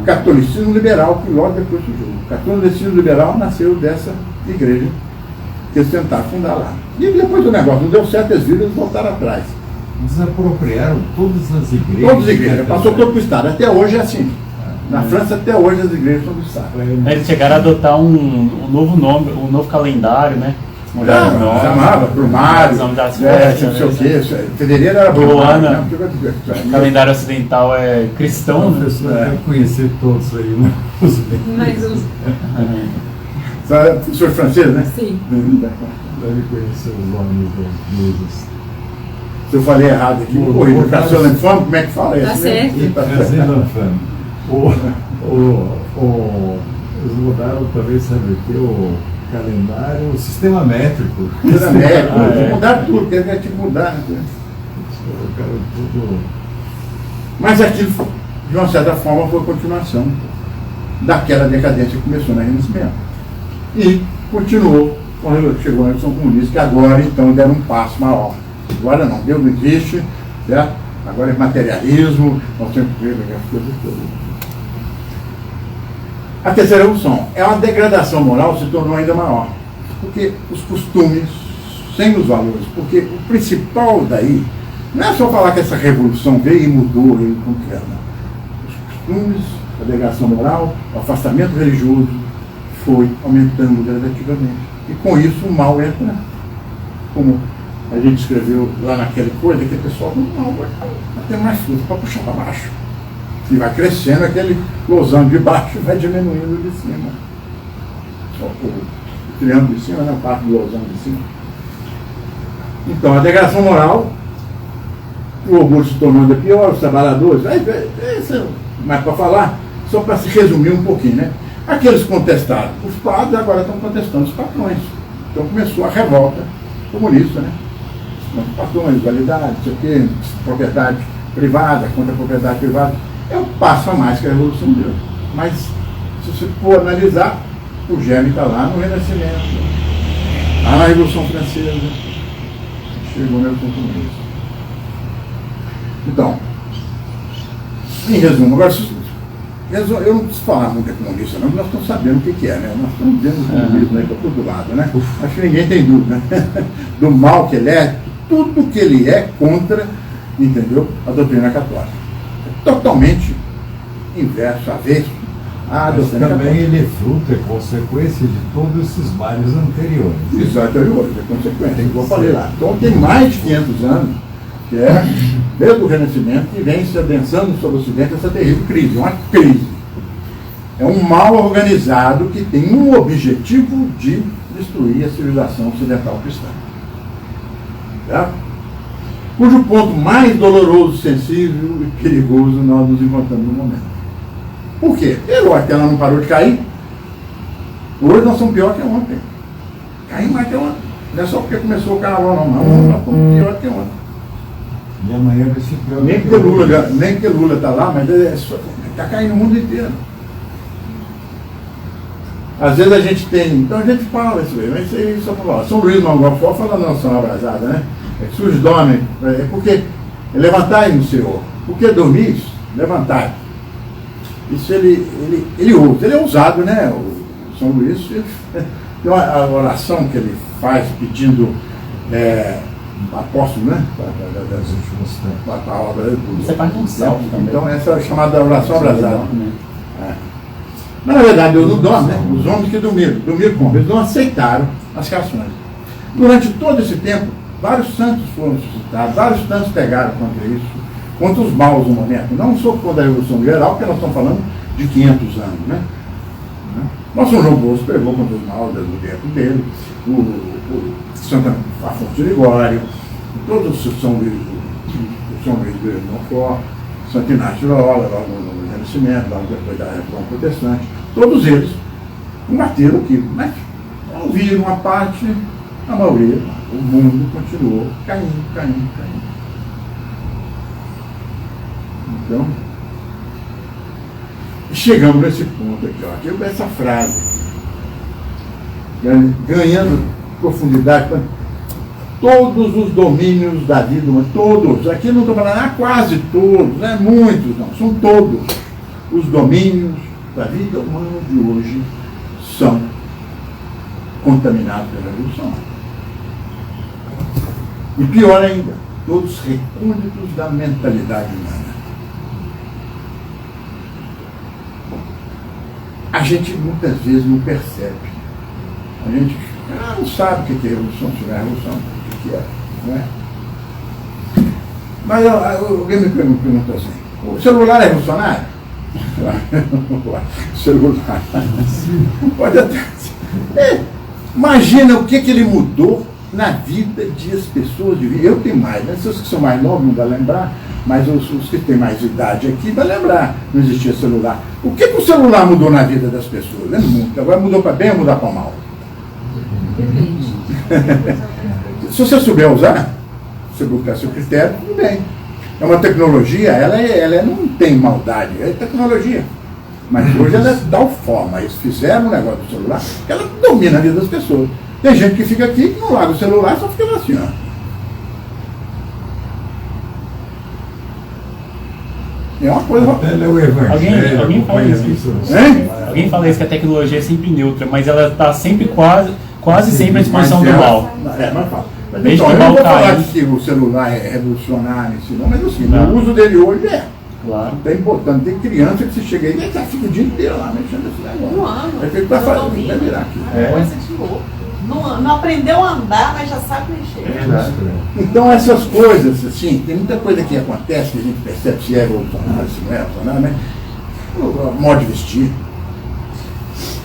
catolicismo liberal, que logo depois surgiu. O catolicismo liberal nasceu dessa igreja que eles tentaram fundar lá. E depois do negócio não deu certo, eles voltaram atrás. Desapropriaram todas as igrejas. Todas as igrejas, passou todo para o Estado. Até hoje é assim. Na França, até hoje, as igrejas são do Estado. Eles chegaram a adotar um novo nome, um novo calendário, né? Chamava Brumário, não sei o que, fevereiro era Brumário, né? O calendário ocidental é cristão, né? Deve conhecer todos aí, né? Mas os... Professor francês, né? Sim. Deve conhecer os nomes dos deuses. Se eu falei errado aqui, corrido, Casser l'enfant, como é que fala isso? Tá certo. Casser l'enfant. Eles mudaram também, sabe o que? O calendário, o sistema métrico. Sistema métrico, mudar tudo, porque tinha que mudar. Né? Colocaram tudo. Mas aquilo, de uma certa forma, foi a continuação daquela decadência que começou na Renascimento. E continuou quando chegou a Revolução Comunista, que agora, então, deram um passo maior. Agora não, Deus não existe, certo? Agora é materialismo, nós temos que ver as coisas todas. A terceira revolução é uma degradação moral, se tornou ainda maior. Porque os costumes, sem os valores, porque o principal daí, não é só falar que essa revolução veio e mudou, e os costumes, a degradação moral, o afastamento religioso foi aumentando gradativamente. E com isso o mal entra, como a gente escreveu lá naquela coisa, que o pessoal do mal vai ter mais força para puxar para baixo. E vai crescendo, aquele losango de baixo vai diminuindo de cima. O triângulo de cima, né? A parte do losango de cima. Então, a degradação moral, o orgulho se tornou ainda pior, os trabalhadores, mas para falar, só para se resumir um pouquinho, né? Aqueles contestaram os padres, agora estão contestando os patrões. Então começou a revolta comunista, né? Os patrões, igualdade, não sei o quê, propriedade privada, contra a propriedade privada. É um passo a mais que a Revolução deu. Mas, se você for analisar, o germe está lá no Renascimento, lá na Revolução Francesa, chegou na Revolução Comunista. Então, em resumo, agora, eu não preciso falar muito de comunista, não, porque nós estamos sabendo o que é, né? Nós estamos vendo o comunismo aí para todo lado, né? Acho que ninguém tem dúvida, né? Do mal que ele é, tudo que ele é contra, entendeu? A doutrina católica. Totalmente inverso, avesso à doutrina católica. Também ele é fruto, é consequência de todos esses males anteriores. Isso, anteriores, é consequência, como eu falei lá. Então tem mais de 500 anos, que é desde o Renascimento, que vem se adensando sobre o Ocidente essa terrível crise, uma crise. É um mal organizado que tem um objetivo de destruir a civilização ocidental cristã. Certo? Cujo ponto mais doloroso, sensível e perigoso nós nos encontramos no momento. Por quê? Porque ela não parou de cair. Hoje nós somos pior que ontem. Caímos mais que ontem. Não é só porque começou o carnaval, não. Nós somos pior que ontem. E amanhã vai ser pior. Nem que Lula está lá, mas está caindo o mundo inteiro. Às vezes a gente tem. Então a gente fala isso aí, mas isso aí só para falar. São Luís Mangofó fala na noção abrasada, né? Surge dorme, porque levantai no Senhor. Porque dormis, levantai. Isso ele ouve, ele é ousado, né? O São Luís tem uma oração que ele faz pedindo apóstolo, né? Das últimas palavras. Isso é parte de um salmo também. Então essa é chamada oração abrasada. Mas na verdade eu não dormo, né? Os homens que dormiram como? Eles não aceitaram as canções. Durante todo esse tempo, vários santos foram suscitados, vários santos pegaram contra isso, contra os maus no momento. Não só contra a Revolução Geral, porque nós estamos falando de 500 anos, né? Nosso João Bosco pegou contra os maus do tempo dele, o Santo Afonso de Ligório, todos os São Luís de Montfort, Santo Inácio de Loyola, lá no Renascimento, lá depois da Reforma Protestante, todos eles combateram aquilo, mas ouviram uma parte, a maioria, o mundo continuou caindo. Então, chegamos nesse ponto aqui, ó, aqui essa frase, ganhando profundidade, todos os domínios da vida, todos, aqui não estou falando, quase todos, não é muitos, não, são todos os domínios da vida humana de hoje são contaminados pela evolução. E pior ainda, todos recônditos da mentalidade humana. A gente muitas vezes não percebe. A gente não sabe o que é revolução, se não é revolução, o que é, não é? Mas alguém me perguntou assim, o celular é revolucionário? O celular. Pode até ser. Imagina o que ele mudou na vida de as pessoas. Eu tenho mais, né? Os que são mais novos não vão lembrar, mas os que têm mais idade aqui vão lembrar. Não existia celular. O que o celular mudou na vida das pessoas? Lembra muito. Agora mudou para bem ou mudou para mal? Se você souber usar, se você buscar seu critério, tudo bem. É uma tecnologia, ela não tem maldade, é tecnologia. Mas hoje ela é de tal forma, eles fizeram um negócio do celular, que ela domina a vida das pessoas. Tem gente que fica aqui, que não larga o celular, só fica lá assim, ó. É uma coisa. Ela é o evangelho. Alguém fala isso. Alguém fala isso, que a tecnologia é sempre neutra, mas ela está sempre quase sempre à disposição do mal. Mas fala. Desde Então, que eu o não mal vou falar cair. que o celular é revolucionário, não, mas assim, Não. o uso dele hoje é. Claro. É importante. Tem criança que se chega aí e fica o dia inteiro lá mexendo nesse negócio. Um ano. Aí o que ele vai fazer? Vai virar aqui. Coisa de louco. Não aprendeu a andar, mas já sabe mexer. Então essas coisas, assim, tem muita coisa que acontece que a gente percebe se é revolucionário, se não é revolucionário, mas o modo de vestir.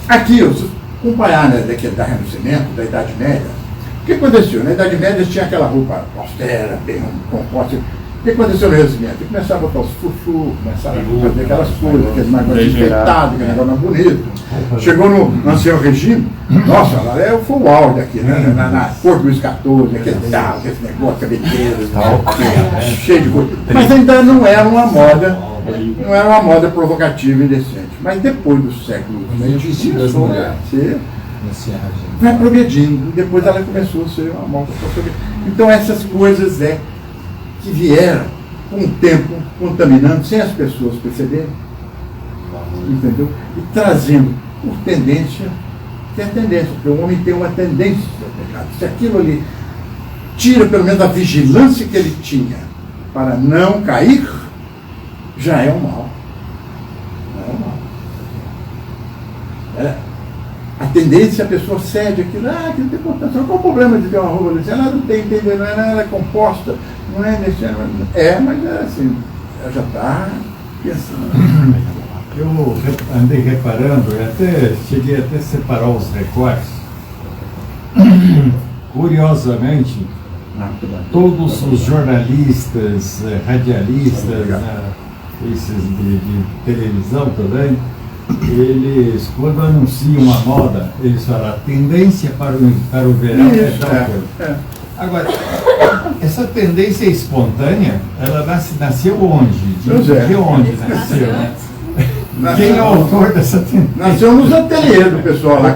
Aqui, se acompanhar né, da Renascimento, da Idade Média, o que aconteceu? Na Idade Média tinha aquela roupa austera, bem composta. O que aconteceu no Renascimento? Começava a botar os fufu, começava a fazer aquelas coisas, aqueles negócios enfeitados, aquele negócio mais bonito. Chegou no Ancião Regime, nossa, lá foi o auge aqui, né? Na cor do XIV, aquele tal, aquele negócio, cabeleiro, cheio de coisa. Mas ainda não era uma moda provocativa e indecente. Mas depois do século XX, começou a ser. Vai progredindo, depois ela começou a ser uma moda provocativa. Então essas coisas que vieram com o tempo contaminando, sem as pessoas perceberem, entendeu? E trazendo por tendência, que é a tendência, porque o homem tem uma tendência ao pecado. Se aquilo ali tira pelo menos a vigilância que ele tinha para não cair, já é o mal. Já é o mal. A tendência, a pessoa cede aquilo, aquilo tem importância. Qual o problema de ter uma roupa desse? Ela não tem, entendeu? Ela é composta, não é desse ano. Mas é assim, ela já está pensando. Eu andei reparando, até cheguei até a separar os recortes. Curiosamente, todos os jornalistas, radialistas, esses de televisão também, eles, quando anunciam uma moda, eles falam a tendência para o verão é tal coisa. Agora, essa tendência espontânea, ela nasceu onde? De onde nasceu? Né? Quem é o autor dessa tendência? Nasceu nos ateliês do pessoal lá.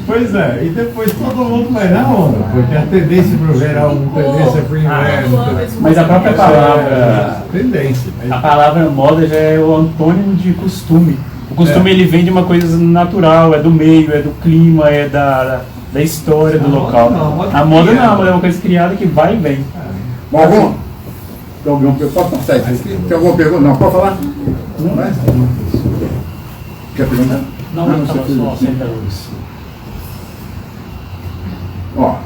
Pois é, e depois todo mundo vai na onda, porque a tendência para o verão, a tendência para o inverno. Mas a própria palavra. Tendência. A palavra moda já é o antônimo de costume. O costume ele vem de uma coisa natural, é do meio, é do clima, é da história do local. A moda não, é uma coisa criada que vai e vem. Bom, posso passar isso aqui? Tem alguma pergunta? Não, pode falar? Não é? Quer perguntar? Não, estava só senta luz. Ó,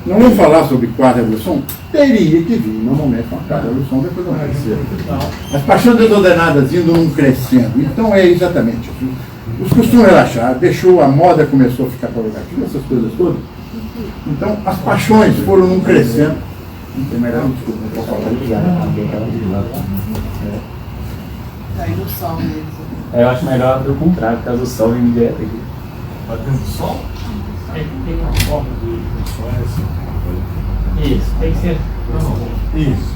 não vamos falar sobre quarta revolução? Teria que vir, normalmente, uma quarta revolução depois da terceira. As paixões desordenadas indo num crescendo. Então é exatamente isso. Os costumes relaxaram, deixou a moda, começou a ficar provocativa, essas coisas todas. Então as paixões foram num crescendo. Não tem melhor desculpa, não posso falar Aí no sol mesmo. Eu acho melhor abrir o contrário, por causa do sol vem direto aqui. Batendo sol? Tem uma forma de pessoa assim. Isso, tem que ser. Isso.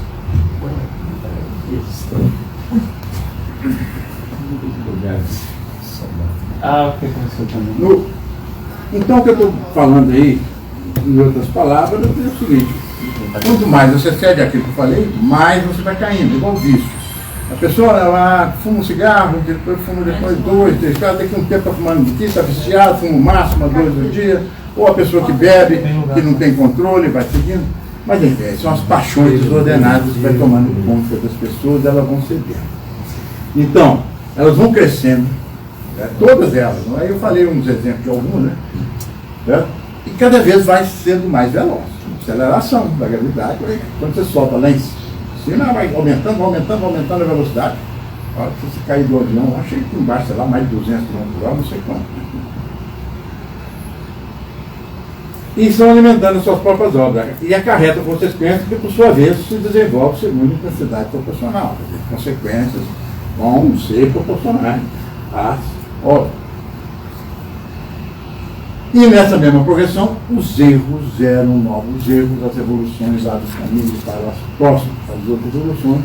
O que aconteceu também? Então o que eu estou falando aí, em outras palavras, é o seguinte: quanto mais você cede aquilo que eu falei, mais você vai caindo, igual vício. A pessoa ela fuma um cigarro, depois fuma depois 2, 3, 4, daqui a um tempo está fumando de está viciado, fuma o máximo 2 no dia, ou a pessoa que bebe, que não tem controle, vai seguindo. Mas enfim, são as paixões desordenadas que vai tomando conta das pessoas, elas vão cedendo. Então, elas vão crescendo, todas elas. Aí eu falei uns exemplos de algumas, né? E cada vez vai sendo mais veloz. Aceleração da gravidade, quando você solta lá em cima, vai aumentando a velocidade. A hora que você cair do avião, achei que embaixo, sei lá, mais de 200 km/h, não sei quanto. E estão alimentando as suas próprias obras. E acarreta consequências que, por sua vez, se desenvolve segundo a intensidade proporcional. As consequências vão ser proporcionais às obras. E nessa mesma progressão, os erros geram novos erros, as evoluções abrem caminhos para as próximas, para as outras evoluções,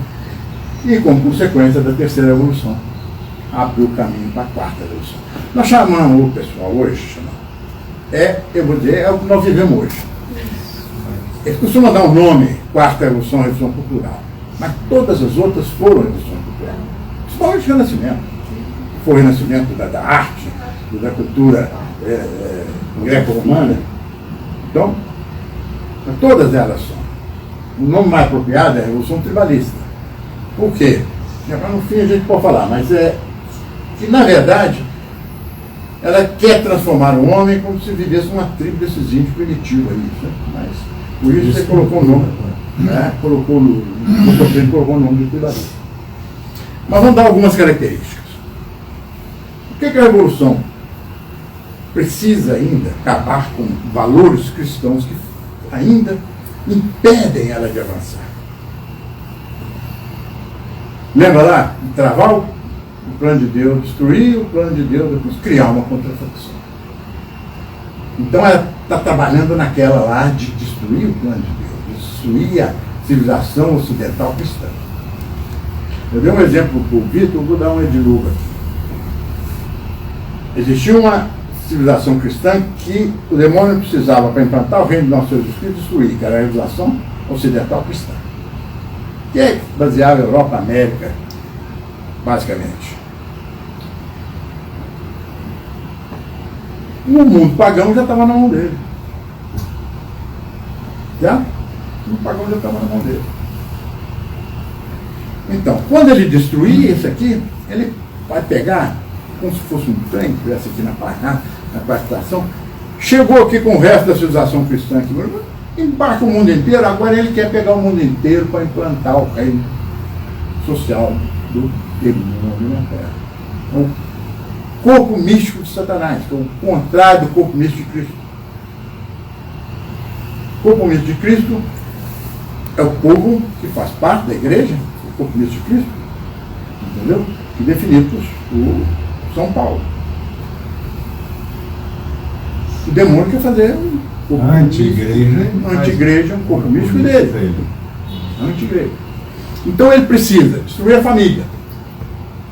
e como consequência da terceira evolução, abriu o caminho para a quarta evolução. Nós chamamos o pessoal hoje, eu vou dizer, é o que nós vivemos hoje. Eles costumam dar um nome, quarta evolução, revolução cultural. Mas todas as outras foram revoluções culturais. Principalmente o Renascimento. Foi o Renascimento da arte, da cultura greco-romana. Então, todas elas são. O nome mais apropriado é a Revolução Tribalista. Por quê? No fim a gente pode falar, mas é que, na verdade, ela quer transformar o homem como se vivesse uma tribo desses índios primitivos aí. Mas, por isso você colocou o nome. Colocou o nome de tribalista. Mas vamos dar algumas características. O que a Revolução precisa ainda acabar com valores cristãos que ainda impedem ela de avançar? Lembra lá? Travar o plano de Deus, destruir o plano de Deus, depois criar uma contrafação. Então ela está trabalhando naquela lá de destruir o plano de Deus, destruir a civilização ocidental cristã. Eu dei um exemplo para o Vitor, vou dar um de Luga. Existia uma civilização cristã que o demônio precisava para implantar o reino de nosso Jesus Cristo destruir, que era a civilização ocidental cristã. Que é baseada na Europa, América, basicamente. O mundo pagão já estava na mão dele. Já? O mundo pagão já estava na mão dele. Então, quando ele destruir esse aqui, ele vai pegar, como se fosse um trem que estivesse aqui na quarta estação, chegou aqui com o resto da civilização cristã aqui, embarca o mundo inteiro, agora ele quer pegar o mundo inteiro para implantar o reino social do demônio na Terra. O corpo místico de Satanás, que é o contrário do corpo místico de Cristo. O corpo místico de Cristo é o povo que faz parte da igreja, o corpo místico de Cristo, entendeu? Que definido por São Paulo. O demônio quer fazer a anti-igreja, um corpo místico dele. Anti-igreja. Então ele precisa destruir a família.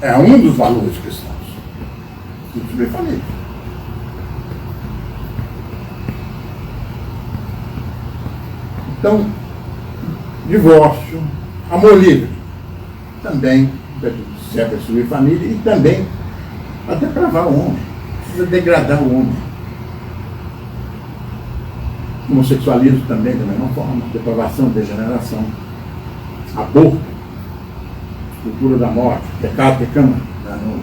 É um dos valores cristãos. Destruir a família. Então, divórcio, amor livre, também se é para destruir a família e também para depravar o homem. Precisa degradar o homem. Homossexualismo também, da mesma forma, depravação, degeneração, aborto, cultura da morte, pecado, pecama. No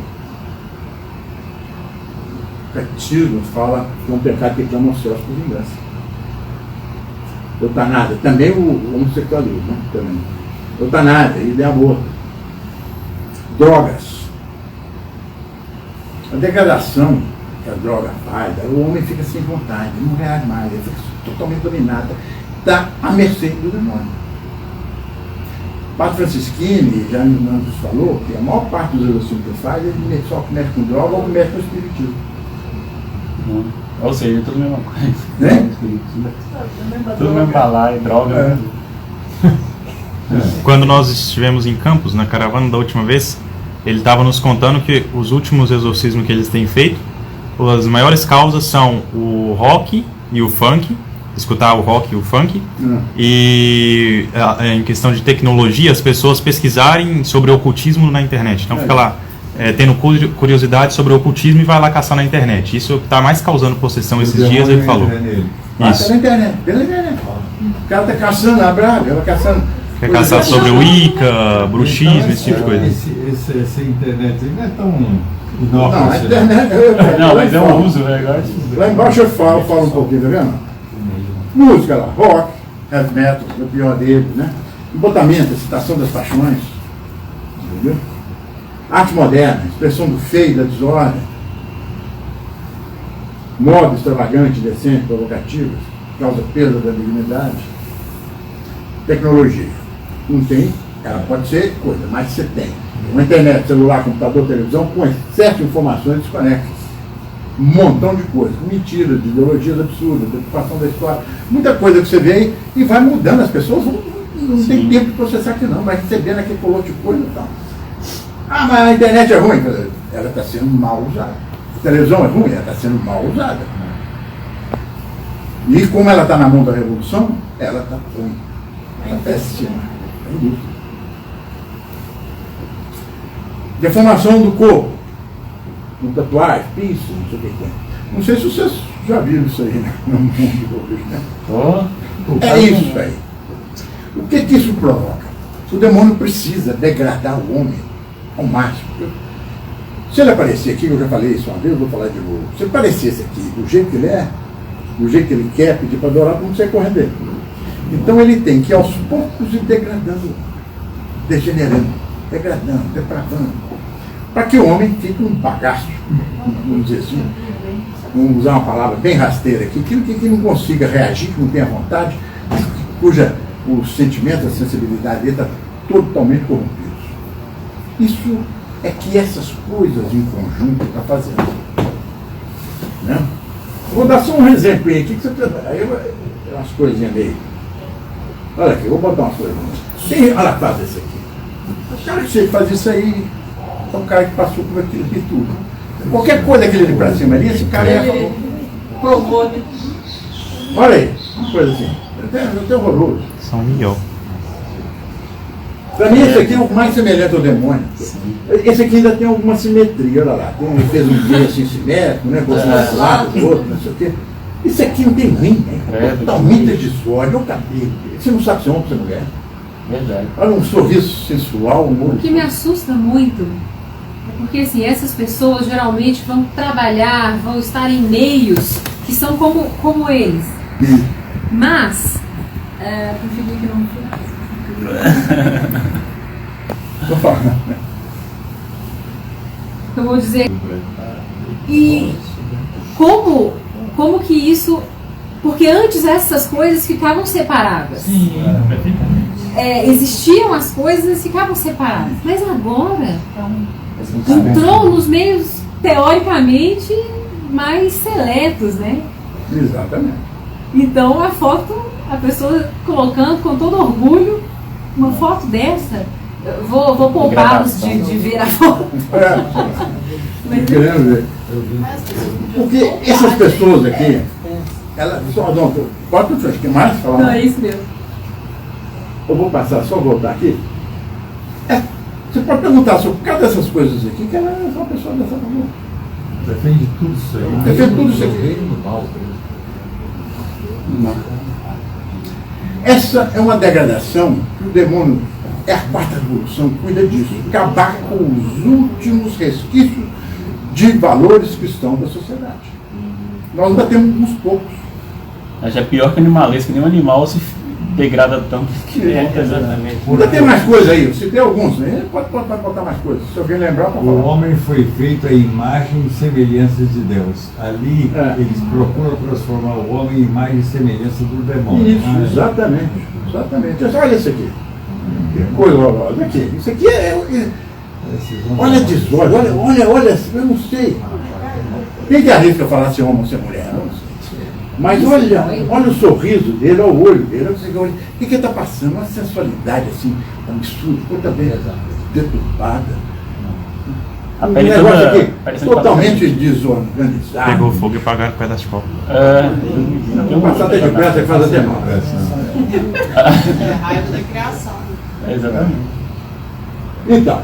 catecismo fala que é um pecado que clama aos céus por vingança. Eutanásia, também o homossexualismo, né? Também. Eutanásia, e de aborto. Drogas. A degradação que a droga faz, o homem fica sem vontade, não reage mais, ele fica totalmente dominado, está à mercê do demônio. O Padre Francisquini já nos falou que a maior parte dos exorcismos que faz, ele só mexe com droga ou mexe com o espiritismo. Ou seja, é tudo a mesma coisa. Né? Tudo mesmo pra lá, é droga. Quando nós estivemos em Campos, na caravana da última vez, ele estava nos contando que os últimos exorcismos que eles têm feito, as maiores causas são o rock e o funk, escutar o rock e o funk, e em questão de tecnologia, as pessoas pesquisarem sobre o ocultismo na internet. Então fica lá, tendo curiosidade sobre o ocultismo e vai lá caçar na internet. Isso está mais causando possessão esses dias, ele falou. Isso. Pela internet. O cara está caçando a braga, ela caçando. Quer caçar sobre o Wicca, bruxismo, esse tipo de coisa. Essa internet não é tão Não, a internet. Não, mas é um uso, né? Lá embaixo eu falo um pouquinho, tá vendo? Música lá, rock, heavy metal, o pior dele, né? Embotamento, excitação das paixões, entendeu? Arte moderna, expressão do feio, da desordem, moda extravagante, decente, provocativa, causa perda da dignidade, tecnologia. Não tem, ela pode ser coisa, mas você tem. Uma internet, celular, computador, televisão, com excesso de informações desconexas. Um montão de coisas, mentiras, de ideologias absurdas, de ocupação da história, muita coisa que você vê aí e vai mudando, as pessoas não tem tempo de processar aqui não, vai recebendo aquele colote de coisa e tal. Ah, mas a internet é ruim, ela está sendo mal usada. A televisão é ruim, ela está sendo mal usada. E como ela está na mão da revolução, ela está ruim. Está péssima. Deformação do corpo, com tatuagem, piercing, não sei o que tem. Não sei se vocês já viram isso aí, né? No mundo de hoje, né? É isso aí. O que isso provoca? O demônio precisa degradar o homem ao máximo. Se ele aparecer aqui, eu já falei isso uma vez, eu vou falar de novo. Se ele aparecesse aqui do jeito que ele é, do jeito que ele quer, pedir para adorar, não sei correr dele. Então ele tem que ir aos poucos ir degradando, degenerando, degradando, depravando, para que o homem fique um bagaço, vamos dizer assim, vamos usar uma palavra bem rasteira aqui, que não consiga reagir, que não tenha vontade, cuja os sentimentos, a sensibilidade dele está totalmente corrompidos. Isso é que essas coisas em conjunto está fazendo. Né? Vou dar só um exemplo aí, que você aí umas coisinhas meio. Olha aqui, vou botar umas coisas. Olha, faz esse aqui. O cara que faz isso aí é um cara que passou por aquilo de tudo. Qualquer coisa que ele de pra cima ali, esse cara é. Provou, né? Olha aí, uma coisa assim. Até horroroso. São Miguel. Para mim, esse aqui é o mais semelhante ao demônio. Esse aqui ainda tem alguma simetria, olha lá. Ele fez um dia assim simétrico, né? Botou um lado, do outro, não sei o quê. Isso aqui não tem nem, né? Totalmente desordem. Olha o cabelo. Você não sabe se é homem ou se é mulher. Verdade. Olha um sorriso sensual, um olho. O que me assusta muito é porque assim, essas pessoas geralmente vão trabalhar, vão estar em meios que são como eles. Mas, preferi que não eu vou dizer. E como que isso. Porque antes essas coisas ficavam separadas. Sim, Existiam as coisas e ficavam separadas. Mas agora entrou nos meios teoricamente mais seletos, né? Exatamente. Então a foto, a pessoa colocando com todo orgulho uma foto dessa, eu vou poupá-los de ver a foto. Querendo ver. Porque essas pessoas aqui, elas só não. Pode o que mais falar? Não, é isso mesmo. Eu vou passar, só voltar aqui. Você pode perguntar sobre cada dessas coisas aqui, que ela é uma pessoa dessa forma. Defende tudo isso aí. Defende tudo isso aqui. Não. Essa é uma degradação que o demônio, é a quarta evolução, cuida disso, acabar com os últimos resquícios de valores cristãos da sociedade. Nós ainda temos uns poucos. Mas é pior que animalesco, nenhum animal se degrada tanto que exatamente. Ainda tem mais coisa aí, se tem alguns, né? Pode botar mais coisas. Se alguém lembrar, pode falar. O homem foi feito à imagem e semelhança de Deus. Ali eles procuram transformar o homem em imagem e semelhança do demônio. Isso, exatamente. Exatamente. Olha isso aqui. Que coisa, olha aqui. Isso aqui olha a desordem, olha, eu não sei. Quem que arrisca falar se é homem ou se é mulher? Eu não sei. Mas olha o sorriso dele, olha o olho dele, o que ele está passando? Uma sensualidade assim, absurda, toda vez deturbada. A Um pele negócio toda, aqui totalmente desorganizado. Pegou fogo e pagaram o pedaço de pau. Vou passar até depressa e faz até mal. É raiva da criação. Exatamente. Então,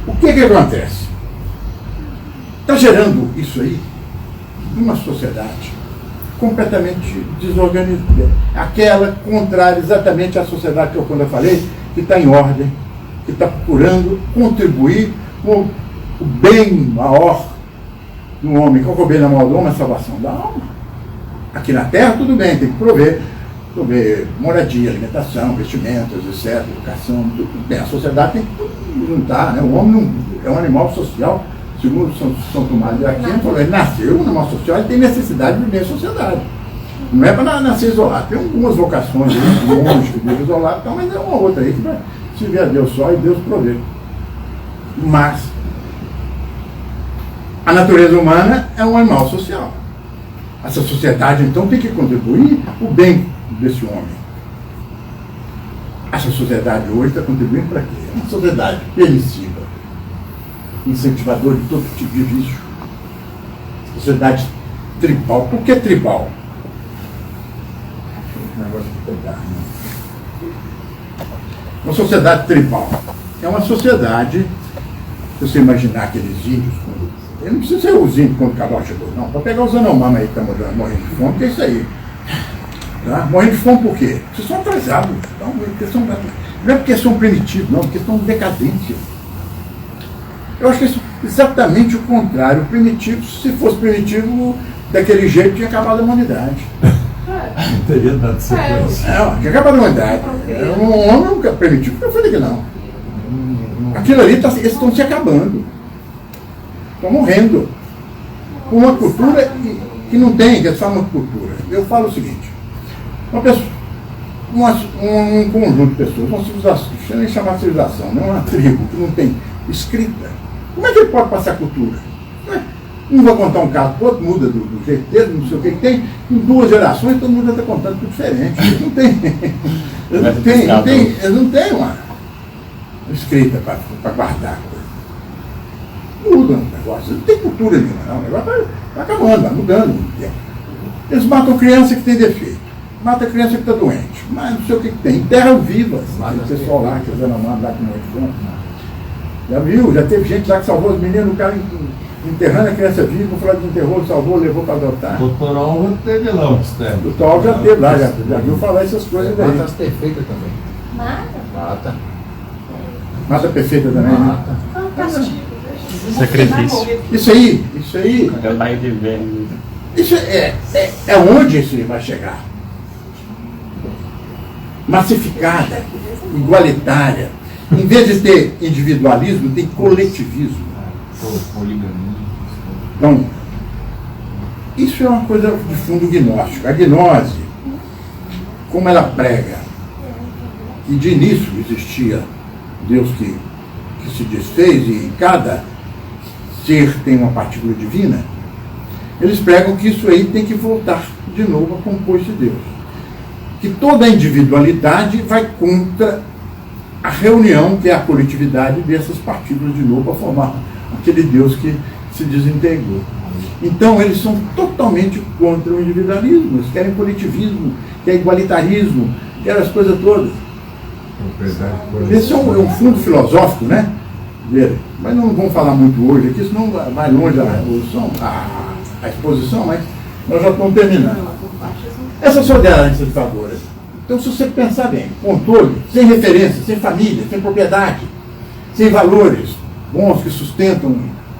o que acontece? Está gerando isso aí uma sociedade completamente desorganizada. Aquela contrária exatamente à sociedade que quando eu falei, que está em ordem, que está procurando contribuir com o bem maior do homem. Qual é o bem maior do homem? A salvação da alma. Aqui na Terra, tudo bem, tem que prover moradia, alimentação, vestimentas, etc., educação, tudo bem. A sociedade tem que juntar, né? O homem é um animal social. Segundo São Tomás de Aquino, ele nasceu num animal social, ele tem necessidade de viver em sociedade. Não é para nascer isolado. Tem algumas vocações, monge que vive isolado, então, mas é uma outra aí que vai se ver a Deus só e Deus prover. Mas a natureza humana é um animal social. Essa sociedade, então, tem que contribuir o bem desse homem. Essa sociedade hoje está contribuindo para quê? É uma sociedade permissiva, incentivador de todo tipo de vício. Sociedade tribal. Por que tribal? Negócio de pegar, né? Uma sociedade tribal é uma sociedade você imaginar aqueles índios, ele não precisa ser os índios quando o Cabral chegou, não. Para pegar os Anomama aí que estão morrendo de fome, que é isso aí. Tá? Morrendo de fome por quê? Vocês são atrasados. Não é porque são primitivos, não, porque estão em decadência. Eu acho que é exatamente o contrário. O primitivo, se fosse primitivo, daquele jeito tinha acabado a humanidade. Não teria dado sequência. Não, tinha acabado a humanidade. Um homem nunca primitivo, não foi daqui não. Aquilo ali, eles estão se acabando. Estão morrendo. Com uma cultura que não tem, que eles falam de cultura. Eu falo o seguinte, uma pessoa, um conjunto de pessoas, uma civilização, não precisa nem chamar de civilização, não é uma tribo que não tem escrita. Como é que ele pode passar cultura? Um vai contar um caso, o outro muda do jeito dele, não sei o que tem. Em 2 gerações, todo mundo está contando tudo diferente. Eles não têm, eles não têm uma escrita para guardar coisa. Mudam o negócio, não tem cultura nenhuma, não. O negócio vai acabando, vai mudando. Eles matam criança que tem defeito, matam criança que está doente, mas não sei o que tem. Enterram vivas. O pessoal lá, que eles não mandam lá com muito fome. Já viu? Já teve gente lá que salvou os meninos, o cara enterrando a criança viva, falar de enterrou, salvou, levou para adotar. O Dr. Alva teve lá um sistema. O Dr. Alva já teve lá, já viu falar essas coisas daí. Mata as perfeitas também. Mata. Mata perfeita também, Mata. né? Sacrifício. Isso aí. Isso É onde isso vai chegar. Massificada, igualitária. Em vez de ter individualismo, tem coletivismo. Então, isso é uma coisa de fundo gnóstico. A gnose, como ela prega, e de início existia Deus que se desfez e cada ser tem uma partícula divina, eles pregam que isso aí tem que voltar de novo a compor-se Deus. Que toda a individualidade vai contra a reunião, que é a coletividade dessas partículas de novo para formar aquele Deus que se desintegrou. Então eles são totalmente contra o individualismo, eles querem coletivismo, querem igualitarismo, querem as coisas todas. Esse é um fundo filosófico, né? Mas não vamos falar muito hoje aqui, senão vai longe a exposição, mas nós já estamos terminando. Essas são delas antecipadoras. Então, se você pensar bem, controle, sem referência, sem família, sem propriedade, sem valores bons que sustentam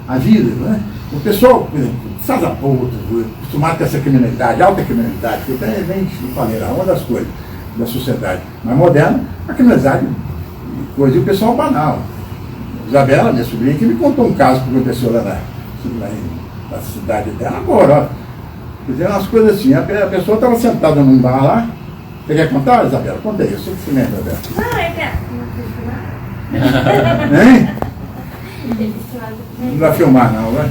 a vida, né? O pessoal, por exemplo, faz a porra, acostumado com essa criminalidade, alta criminalidade, que vem falei, uma das coisas da sociedade mais moderna, a criminalidade, coisa, e o pessoal banal. Isabela, minha sobrinha, que me contou um caso que aconteceu lá na cidade dela agora, ó. Quer dizer, umas coisas assim, a pessoa estava sentada num bar lá. Você quer contar, Isabela? Conta aí, eu sei que você lembra, Isabela. Não, Hein? Não vai filmar, não, vai?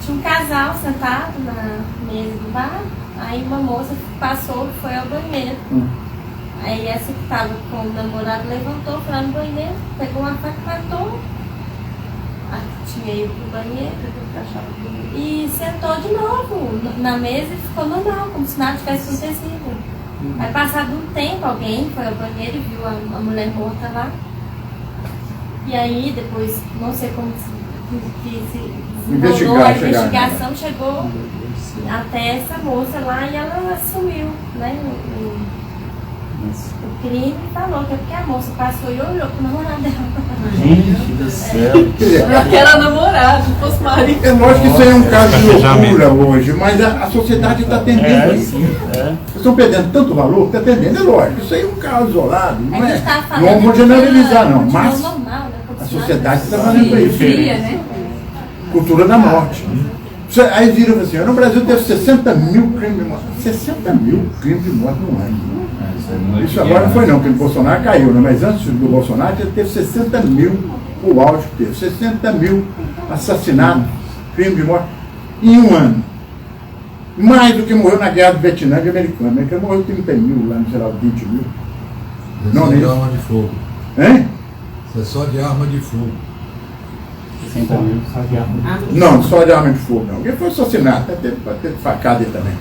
Tinha um casal sentado na mesa do bar, aí uma moça passou e foi ao banheiro. Aí essa que estava com o namorado levantou, foi lá no banheiro, pegou uma faca e matou. Tinha ido pro banheiro e sentou de novo na mesa e ficou normal, como se nada tivesse acontecido. Aí passado um tempo, alguém foi ao banheiro e viu a mulher morta lá. E aí depois, não sei como se desenrolou, a investigação chegou até essa moça lá e ela assumiu, né, o crime e falou que é porque a moça passou e olhou pro namorado dela. Gente do céu. Porque era namorado, se fosse marido. É lógico que isso aí é um caso de loucura hoje, mas a sociedade está tendendo a isso. Vocês estão perdendo tanto valor, está tendendo, é lógico. Isso aí é um caso isolado, não é? Não vamos generalizar, não, mas a sociedade está fazendo isso. Cultura da morte. Aí viram assim, no Brasil teve 60 mil crimes de morte. 60 mil crimes de morte no ano. Isso agora não foi não, porque o Bolsonaro caiu, né? Mas antes do Bolsonaro teve 60 mil, o auge que teve, 60 mil assassinatos, crimes de morte, em um ano. Mais do que morreu na guerra do Vietnã de americano. O americano morreu 30 mil, lá no geral 20 mil. Não, nem de arma de fogo. Hein? Isso é só de arma de fogo. 60 mil, só de arma. Não, só de arma de fogo não. Ele foi assassinado, até teve facada aí também.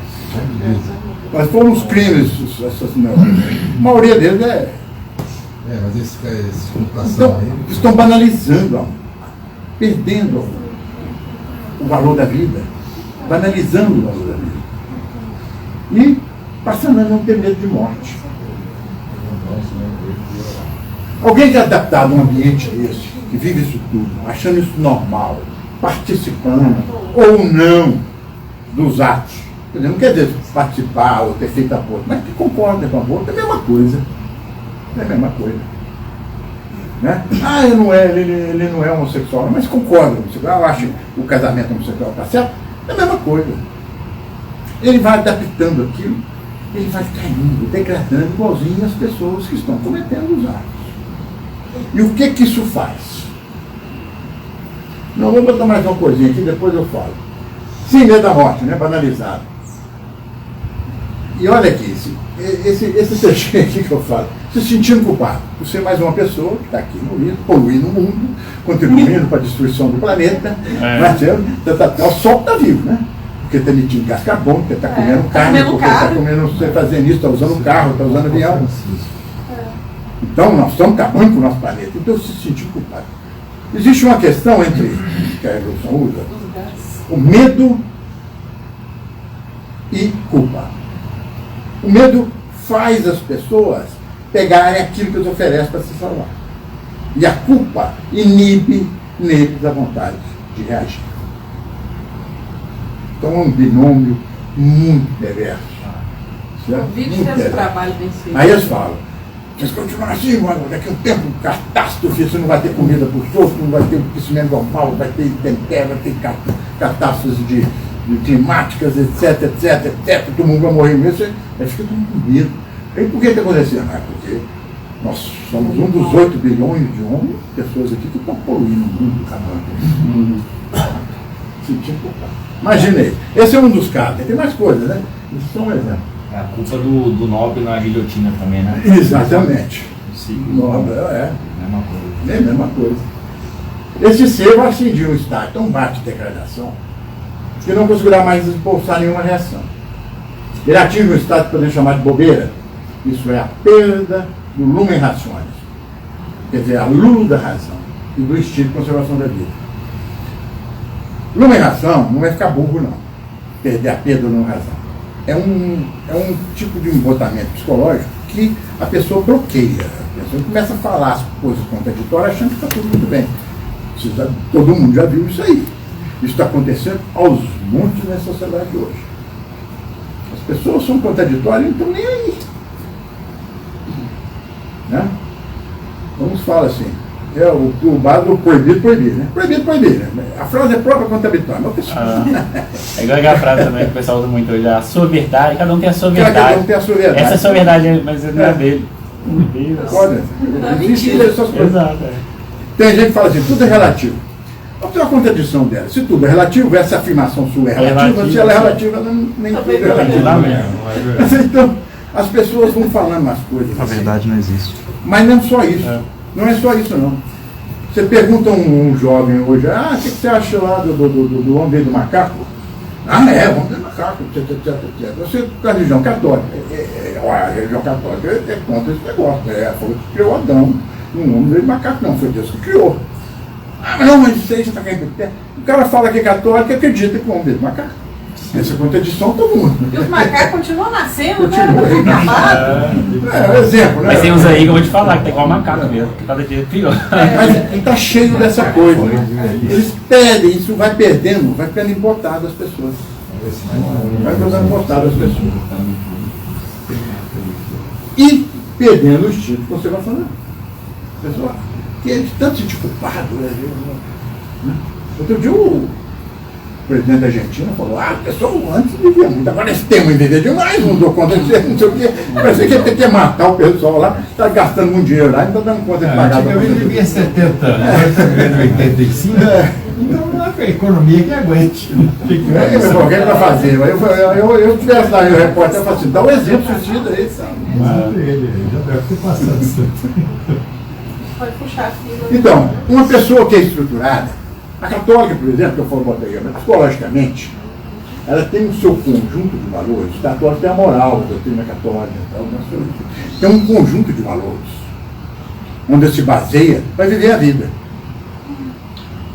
Mas foram os crimes assassinados. A maioria deles Mas esse então, estão banalizando, ó, perdendo o valor da vida, banalizando o valor da vida. E passando a não ter medo de morte. Alguém que é adaptado a um ambiente desse, que vive isso tudo, achando isso normal, participando ou não dos atos. Quer dizer, não quer dizer participar ou ter feito aborto, mas que concorda com o aborto é a mesma coisa. É a mesma coisa. Né? Ele não é homossexual, mas concorda com homossexual. Eu acho que o casamento homossexual está certo. É a mesma coisa. Ele vai adaptando aquilo, ele vai caindo, degradando igualzinho as pessoas que estão cometendo os atos. E o que isso faz? Não, vou botar mais uma coisinha aqui, depois eu falo. Sim, medo da morte, né? Banalizado. E olha aqui, esse trechinho aqui que eu falo, se sentindo culpado por ser mais uma pessoa que está aqui no mundo, poluindo o mundo, contribuindo para a destruição do planeta, o sol está vivo, né? Porque está emitindo gás carbônico, porque está comendo carne, porque está comendo, você fazendo isso, está usando carro, está usando avião. Então nós estamos acabando com o nosso planeta, então se sentir culpado. Existe uma questão entre, que a evolução usa, o medo e culpa. O medo faz as pessoas pegarem aquilo que eles oferecem para se salvar. E a culpa inibe neles a vontade de reagir. Então é um binômio muito perverso. Vídeo desse trabalho bem feito. Aí eles falam, vocês continuam assim, mano, daqui a um tempo, catástrofe, você não vai ter comida para os outros, não vai ter crescimento global, vai ter tempero, vai ter catástrofes de climáticas, etc, etc, etc, todo mundo vai morrer mesmo, aí fica todo mundo com medo. Aí por que está acontecendo? Porque nós somos um dos 8 bilhões de homens, pessoas aqui que estão poluindo o mundo, acabando. Sentindo culpado. Imaginei. Esse é um dos casos. Tem mais coisas, né? Isso é um exemplo. É a culpa do nobre na guilhotina também, né? Exatamente. Nobre, Mesma coisa. É a mesma coisa. Esse ser vai atingir um estágio tão baixo de degradação que não conseguirá mais expulsar nenhuma reação. Ele atinge um estado que podemos chamar de bobeira. Isso é a perda do lumen rationis. Quer dizer, a luz da razão e do instinto de conservação da vida. Lumen razão não é ficar burro, não. Perder a perda da razão. É um tipo de embotamento psicológico que a pessoa bloqueia. A pessoa começa a falar as coisas contraditórias achando que está tudo muito bem. Todo mundo já viu isso aí. Isso está acontecendo aos montes na sociedade de hoje. As pessoas são contraditórias e não estão nem aí. Né? Vamos falar assim. É o base do proibido, né? Proibido, né? A frase é própria contraditória, mas o pessoal... É igual a frase também que o pessoal usa muito hoje, a sua verdade, cada um tem a sua verdade. Cada um tem a sua verdade. Essa é a sua verdade, mas não é dele. Olha, existe essas coisas. Exato. Tem gente que fala assim, tudo é relativo. Não tem uma contradição dela. Se tudo é relativo, essa afirmação sua é relativa, se ela é relativa, nem tudo é relativo. Então, as pessoas vão falando as coisas. A verdade não existe. Mas não é só isso. Não é só isso, não. Você pergunta a um jovem hoje, o que você acha lá do homem do macaco? O homem do macaco, etc. Você, com a religião católica, a religião católica é contra esse negócio. Foi que criou Adão. Um homem veio do macaco, não, foi Deus que criou. Mas isso aí você está caindo. O cara fala que é católico e acredita que o homem veio do macaco. Essa contradição todo mundo. E os macacos continuam nascendo, Continua, né? Exemplo, né? Mas tem uns aí que eu vou te falar, que tá igual macaco mesmo, que cada dia é pior. Mas está cheio dessa coisa. Eles pedem, isso vai perdendo, vai ficando embotado as pessoas. Vai ficando embotado as pessoas. E perdendo o instinto de conservação. Pessoal, que é de tanto sentir culpado. Outro dia o presidente da Argentina falou, a pessoa antes vivia muito, agora esse tema viver demais, não dou conta de ser, não sei o quê. Parece que ele quer matar o pessoal lá, está gastando muito dinheiro lá, não está dando conta de pagar. Antigamente vivia 70 anos, agora está vivendo 85. Então a economia que aguente. O que ele vai fazer? Eu tivesse lá e o repórter, eu falo assim, dá um exemplo suicida aí, sabe? Ele já deve ter passado isso. Pode puxar a fila. Então, uma pessoa que é estruturada, a católica, por exemplo, que eu falo mas psicologicamente, ela tem o seu conjunto de valores. O católico tem a moral, a doutrina católica, tem um conjunto de valores. onde se baseia para viver a vida.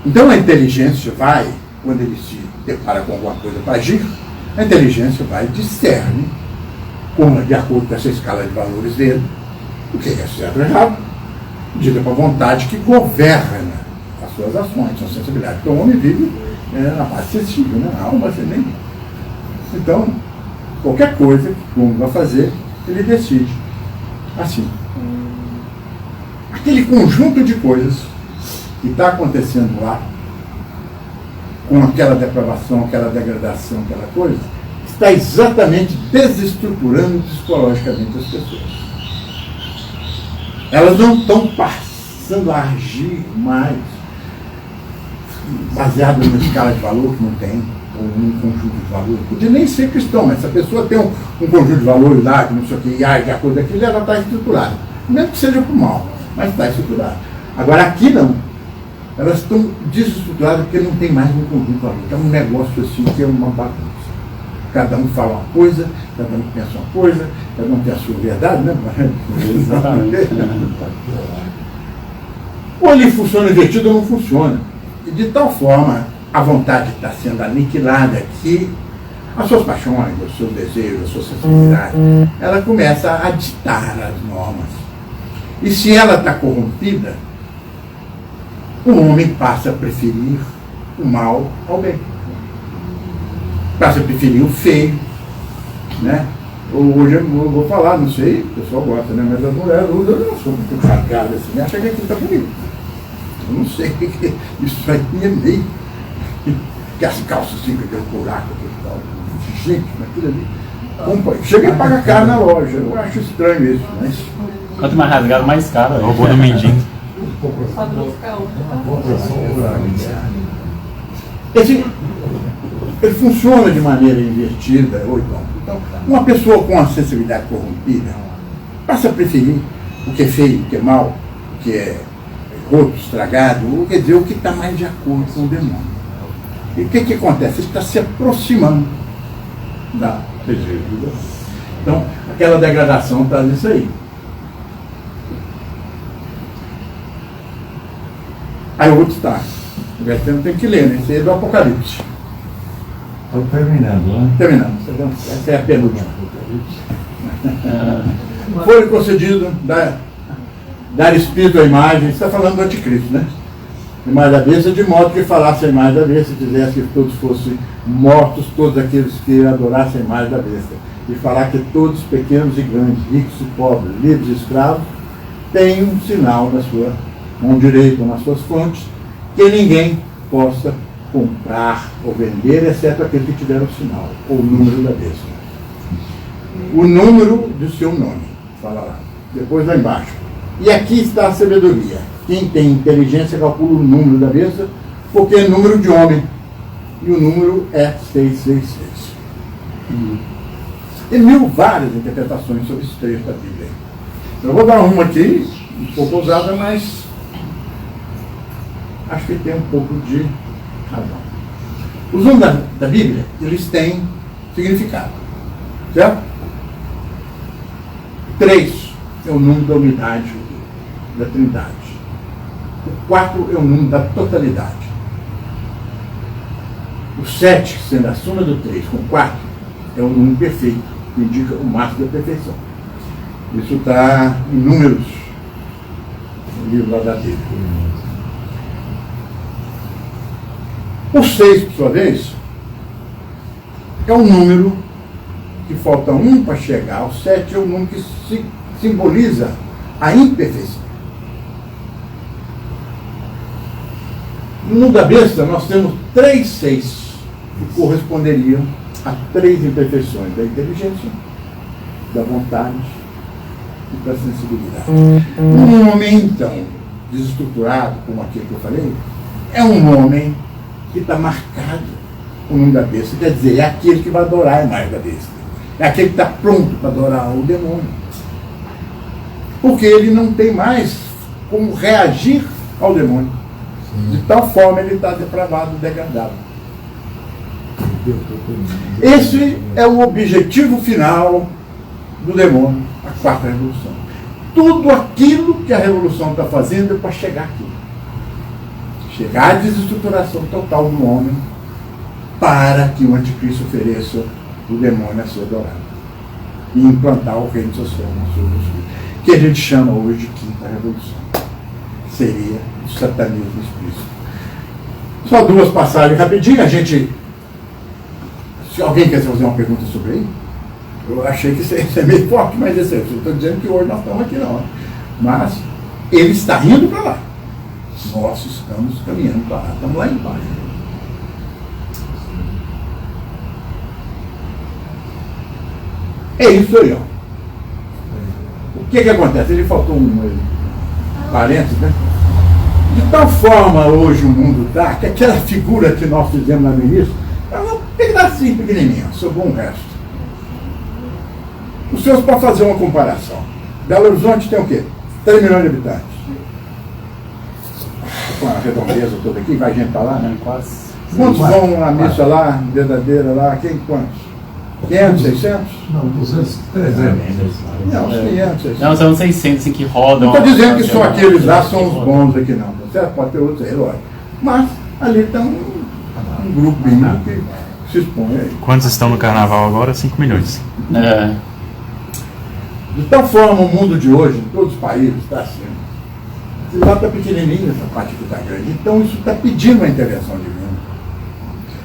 Então a inteligência vai, quando ele se depara com alguma coisa para agir, a inteligência vai e discerne, de acordo com essa escala de valores dele, o que é certo ou errado, diga para a vontade que governa as suas ações, sua sensibilidade. Então o homem vive na base sensível, né? A alma sem nem. Então, qualquer coisa que o homem vai fazer, ele decide. Assim. Aquele conjunto de coisas que está acontecendo lá, com aquela depravação, aquela degradação, aquela coisa, está exatamente desestruturando psicologicamente as pessoas. Elas não estão passando a agir mais baseadas na escala de valor que não tem, ou num conjunto de valores. Podia nem ser cristão, mas se a pessoa tem um conjunto de valores lá, que não sei o que, e age a coisa daquilo, ela está estruturada. Mesmo que seja para o mal, mas está estruturada. Agora aqui não. Elas estão desestruturadas porque não tem mais um conjunto de valores. É um negócio assim que é uma bagunça. Cada um fala uma coisa, cada um pensa uma coisa, cada um tem a sua verdade, né? Exatamente. Ou ele funciona invertido ou não funciona. E de tal forma, a vontade está sendo aniquilada que as suas paixões, os seus desejos, a sua sensibilidade, ela começa a ditar as normas. E se ela está corrompida, o homem passa a preferir o mal ao bem. Passa a preferir o feio, né? Hoje eu vou falar, não sei, o pessoal gosta, né? Mas as mulheres usam, eu não sou muito carregada assim, acha que aquilo está bonito. Eu não sei, isso aí é meio. Que as calças assim, com aquele buraco, aquele tal. Gente, aquilo ali. Chega e paga caro na loja. Eu acho estranho isso, mas. Quanto mais rasgado, mais caro. Eu vou no mendigo. Ele funciona de maneira invertida, ou então, uma pessoa com a sensibilidade corrompida passa a preferir o que é feio, o que é mal, o que é roto, estragado, ou quer dizer, o que está mais de acordo com o demônio. E o que acontece? Ele está se aproximando da desejo. Então, aquela degradação está nisso aí. Aí o outro está. O Bertano tem que ler, né? Esse aí é do Apocalipse. Estou terminando, né? Terminando. Essa é a penúltima. Foi concedido dar espírito à imagem. Está falando do anticristo, né? Imagem da besta, de modo que falasse a imagem da besta, fizesse que todos fossem mortos, todos aqueles que adorassem a imagem da besta. E falar que todos, pequenos e grandes, ricos e pobres, livres e escravos, têm um sinal na sua mão direita ou nas suas fontes, que ninguém possa comprar ou vender, exceto aquele que tiver o sinal, ou o número da besta. O número do seu nome, fala lá. Depois lá embaixo. E aqui está a sabedoria. Quem tem inteligência calcula o número da besta, porque é número de homem. E o número é 666. Tem várias interpretações sobre esse trecho da Bíblia. Eu vou dar uma aqui, um pouco ousada, mas acho que tem um pouco de razão. Os números da Bíblia, eles têm significado. Certo? 3 é o número da unidade da Trindade. O 4 é o número da totalidade. O 7, sendo a soma do 3 com 4, é o número perfeito, que indica o máximo da perfeição. Isso está em Números, no livro lá da Bíblia. O 6, por sua vez, é um número que falta 1 para chegar. O 7 é um número que simboliza a imperfeição. No número da besta, nós temos 3 6 que corresponderiam a 3 imperfeições: da inteligência, da vontade e da sensibilidade. Um homem, então, desestruturado, como aquele que eu falei, é um homem que está marcado com o número da besta. Quer dizer, é aquele que vai adorar a imagem da besta. É aquele que está pronto para adorar o demônio. Porque ele não tem mais como reagir ao demônio. De tal forma ele está depravado, degradado. Esse é o objetivo final do demônio, a 4ª revolução. tudo aquilo que a revolução está fazendo é para chegar aqui. Chegar à desestruturação total do homem para que o anticristo ofereça o demônio a ser adorado e implantar o reino social na sua justiça, que a gente chama hoje de quinta revolução. Seria o satanismo explícito. Só duas passagens rapidinho. A gente, se alguém quer fazer uma pergunta sobre aí, eu achei que isso é meio forte, mas eu estou dizendo que hoje nós estamos aqui não. Mas ele está indo para lá. Nós estamos caminhando para lá, estamos lá embaixo. É isso aí, ó. O que acontece? Ele faltou um parênteses, né? De tal forma hoje o mundo está, que aquela figura que nós fizemos lá no início, ela é um pedacinho pequenininho, sobrou um resto. Os senhores podem fazer uma comparação. Belo Horizonte tem o quê? 3 milhões de habitantes. Com a redondeza toda aqui, vai gente para lá, né? Quase. Quantos vão à missa lá, verdadeira lá? Quantos? 500, 600? Não, 200, 300. Não, 500, 600. Não, são 600 assim, que rodam. Não estou dizendo que só aqueles lá são os bons aqui, não. Certo? Pode ter outros aí, lógico. Mas ali está um grupinho que se expõe aí. Quantos estão no carnaval agora? 5 milhões. É. De tal forma, o mundo de hoje, em todos os países, está assim. Esse lado está pequenininho, essa parte aqui está grande. Então, isso está pedindo uma intervenção divina.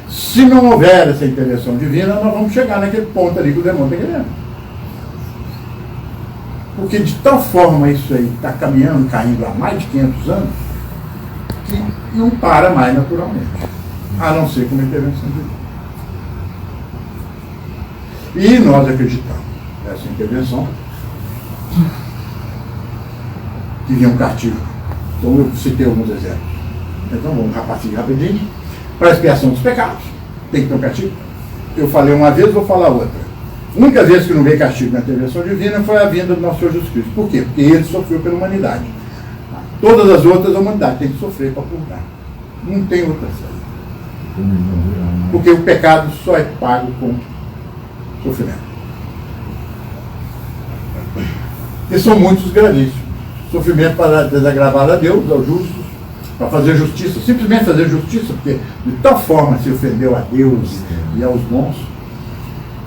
Se não houver essa intervenção divina, nós vamos chegar naquele ponto ali que o demônio está querendo. Porque de tal forma isso aí está caminhando, caindo há mais de 500 anos, que não para mais naturalmente. A não ser com uma intervenção divina. E nós acreditamos nessa intervenção, que vinha um castigo. Então eu citei alguns exemplos. Então vamos rapidinho. Para a expiação dos pecados, tem que ter um castigo. Eu falei uma vez, vou falar outra. A única vez que não veio castigo na intervenção divina foi a vinda do nosso Senhor Jesus Cristo. Por quê? Porque ele sofreu pela humanidade. Todas as outras, a humanidade tem que sofrer para purgar. Não tem outra saída. Porque o pecado só é pago com sofrimento. E são muitos gravíssimos. Sofrimento para desagravar a Deus, aos justos, para fazer justiça, simplesmente fazer justiça, porque de tal forma se ofendeu a Deus e aos bons.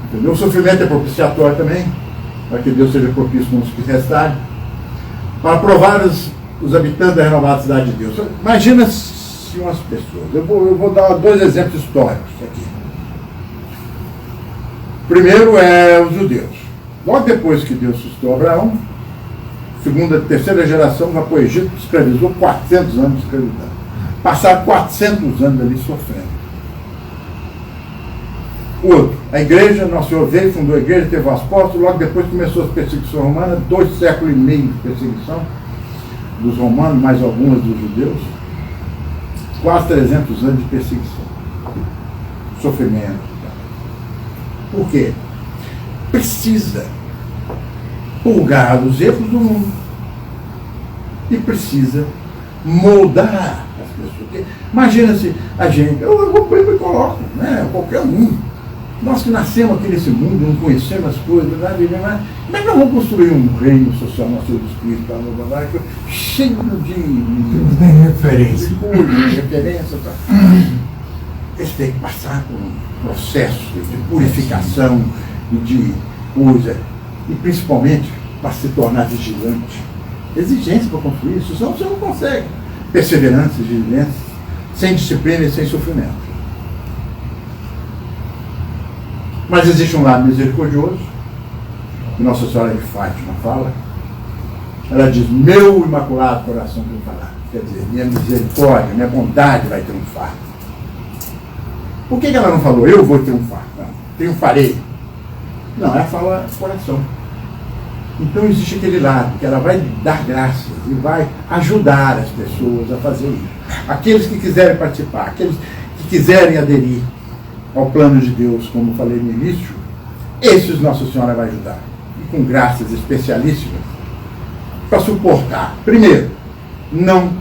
Entendeu? O sofrimento é propiciatório também, para que Deus seja propício com os que restarem, para provar os habitantes da renovada cidade de Deus. Imagina se umas pessoas, eu vou dar 2 exemplos históricos aqui. Primeiro é os judeus. Logo depois que Deus suscitou Abraão, segunda, terceira geração vai para o Egito, escravizou 400 anos de escravidão. Passaram 400 anos ali sofrendo. Outro, a igreja, Nosso Senhor veio, fundou a igreja, teve os apóstolos, logo depois começou as perseguições romanas, 2 séculos e meio de perseguição dos romanos, mais algumas dos judeus, quase 300 anos de perseguição, sofrimento. Por quê? Precisa purgar os erros do mundo e precisa moldar as pessoas. Porque, imagina se a gente, eu vou e coloco, né? Qualquer um. Nós que nascemos aqui nesse mundo, não conhecemos as coisas, mas como é que nós vamos construir um reino social, nosso Jesus Cristo, cheio de referência. De referência. Eles têm que passar por um processo de purificação e de coisa, e principalmente para se tornar vigilante. Exigência para construir isso, senão você não consegue. Perseverança, vigilância, sem disciplina e sem sofrimento. Mas existe um lado misericordioso, que Nossa Senhora de Fátima fala. Ela diz: meu imaculado coração triunfará. Quer dizer, minha misericórdia, minha bondade vai triunfar. Por que ela não falou eu vou triunfar? Não, triunfarei. Não, ela fala coração. Então existe aquele lado que ela vai dar graças e vai ajudar as pessoas a fazer isso. Aqueles que quiserem participar, aqueles que quiserem aderir ao plano de Deus, como falei no início, esses Nossa Senhora vai ajudar. E com graças especialíssimas para suportar. Primeiro, não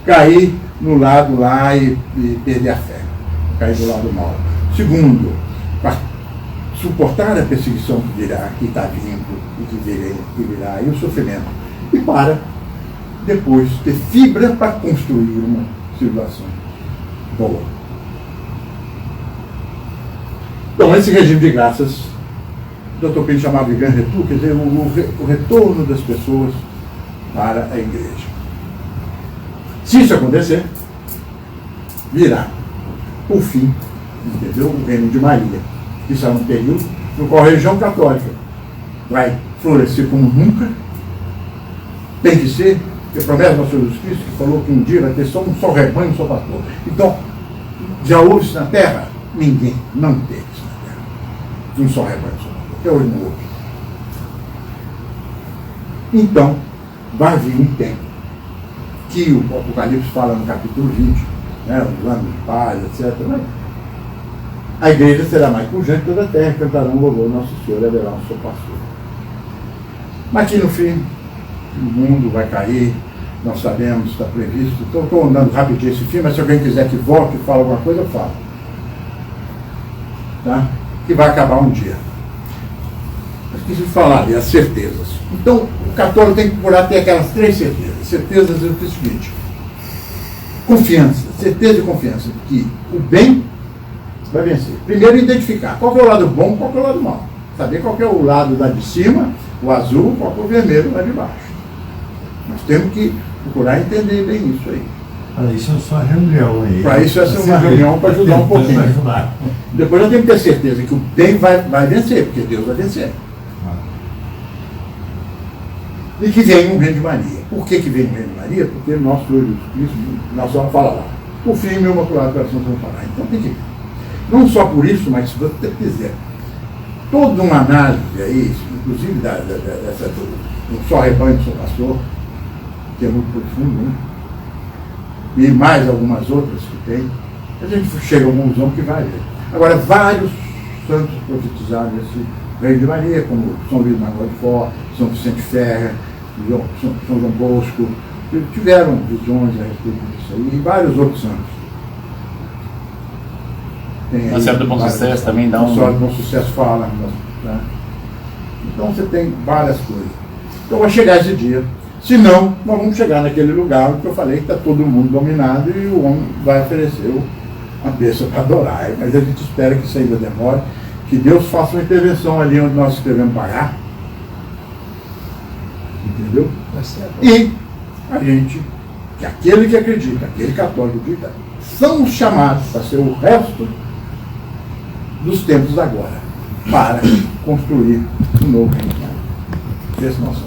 cair no lado lá e perder a fé. Cair do lado mal. Segundo, para suportar a perseguição que virá, que está vindo e que virá, e o sofrimento. e para depois ter fibra para construir uma civilização boa. Então, esse regime de graças, o Dr. Pinto chamava de Grand Retour, quer dizer, o retorno das pessoas para a igreja. Se isso acontecer, virá, por fim, entendeu? O reino de Maria, que será um período no qual a religião católica vai florescer como nunca. Tem que ser, porque a promessa do Senhor Jesus Cristo, que falou que um dia vai ter só um só rebanho, um só pastor. Então, já houve isso na terra? Ninguém, não teve isso na terra. Um só rebanho, um só pastor. Até hoje não houve. Então, vai vir um tempo que o Apocalipse fala no capítulo 20, né, os anos de paz, etc. Mas a igreja será mais pujante toda a terra, cantarão o louvor Nosso Senhor, haverá um seu pastor. Mas que no fim, o mundo vai cair, nós sabemos, está previsto. Estou andando rapidinho esse filme, mas se alguém quiser que volte e fale alguma coisa, eu falo. Tá? Que vai acabar um dia. Eu esqueci de falar ali, as certezas. Então, o católico tem que procurar ter aquelas 3 certezas. Certezas é o seguinte: confiança, certeza e confiança de que o bem vai vencer. Primeiro, identificar qual que é o lado bom, qual que é o lado mau. Saber qual que é o lado lá de cima, o azul, qual que é o vermelho lá de baixo. Nós temos que procurar entender bem isso aí. Para isso é só reunião aí. Para isso é uma reunião para ajudar um pouquinho. Depois nós temos que ter certeza que o bem vai vencer, porque Deus vai vencer. E que vem um reino de Maria. Por que vem um reino de Maria? Porque nosso Senhor Jesus Cristo, nós vamos falar lá. Por fim, meu imaculado coração, vamos falar. Então tem que. Não só por isso, mas se você quiser toda uma análise aí, inclusive dessa do só rebanho do seu pastor, que é muito profundo, né? E mais algumas outras que tem, a gente chega a uma conclusão que vai ver. Agora, vários santos profetizaram esse reino de Maria, como São Luís Manuel de Fora, São Vicente Ferrer, São João Bosco, tiveram visões a respeito disso aí, e vários outros santos. A Senhora do Bom Sucesso também dá um... A Senhora do Bom Sucesso fala, né? Então você tem várias coisas. Então vai chegar esse dia. Se não, nós vamos chegar naquele lugar que eu falei que está todo mundo dominado e o homem vai oferecer uma besta para adorar. Mas a gente espera que isso ainda demore, que Deus faça uma intervenção ali onde nós escrevemos pagar. Entendeu? E a gente, que aquele que acredita, aquele católico que acredita, são os chamados para ser o resto dos tempos agora, para construir um novo reino. Esse nosso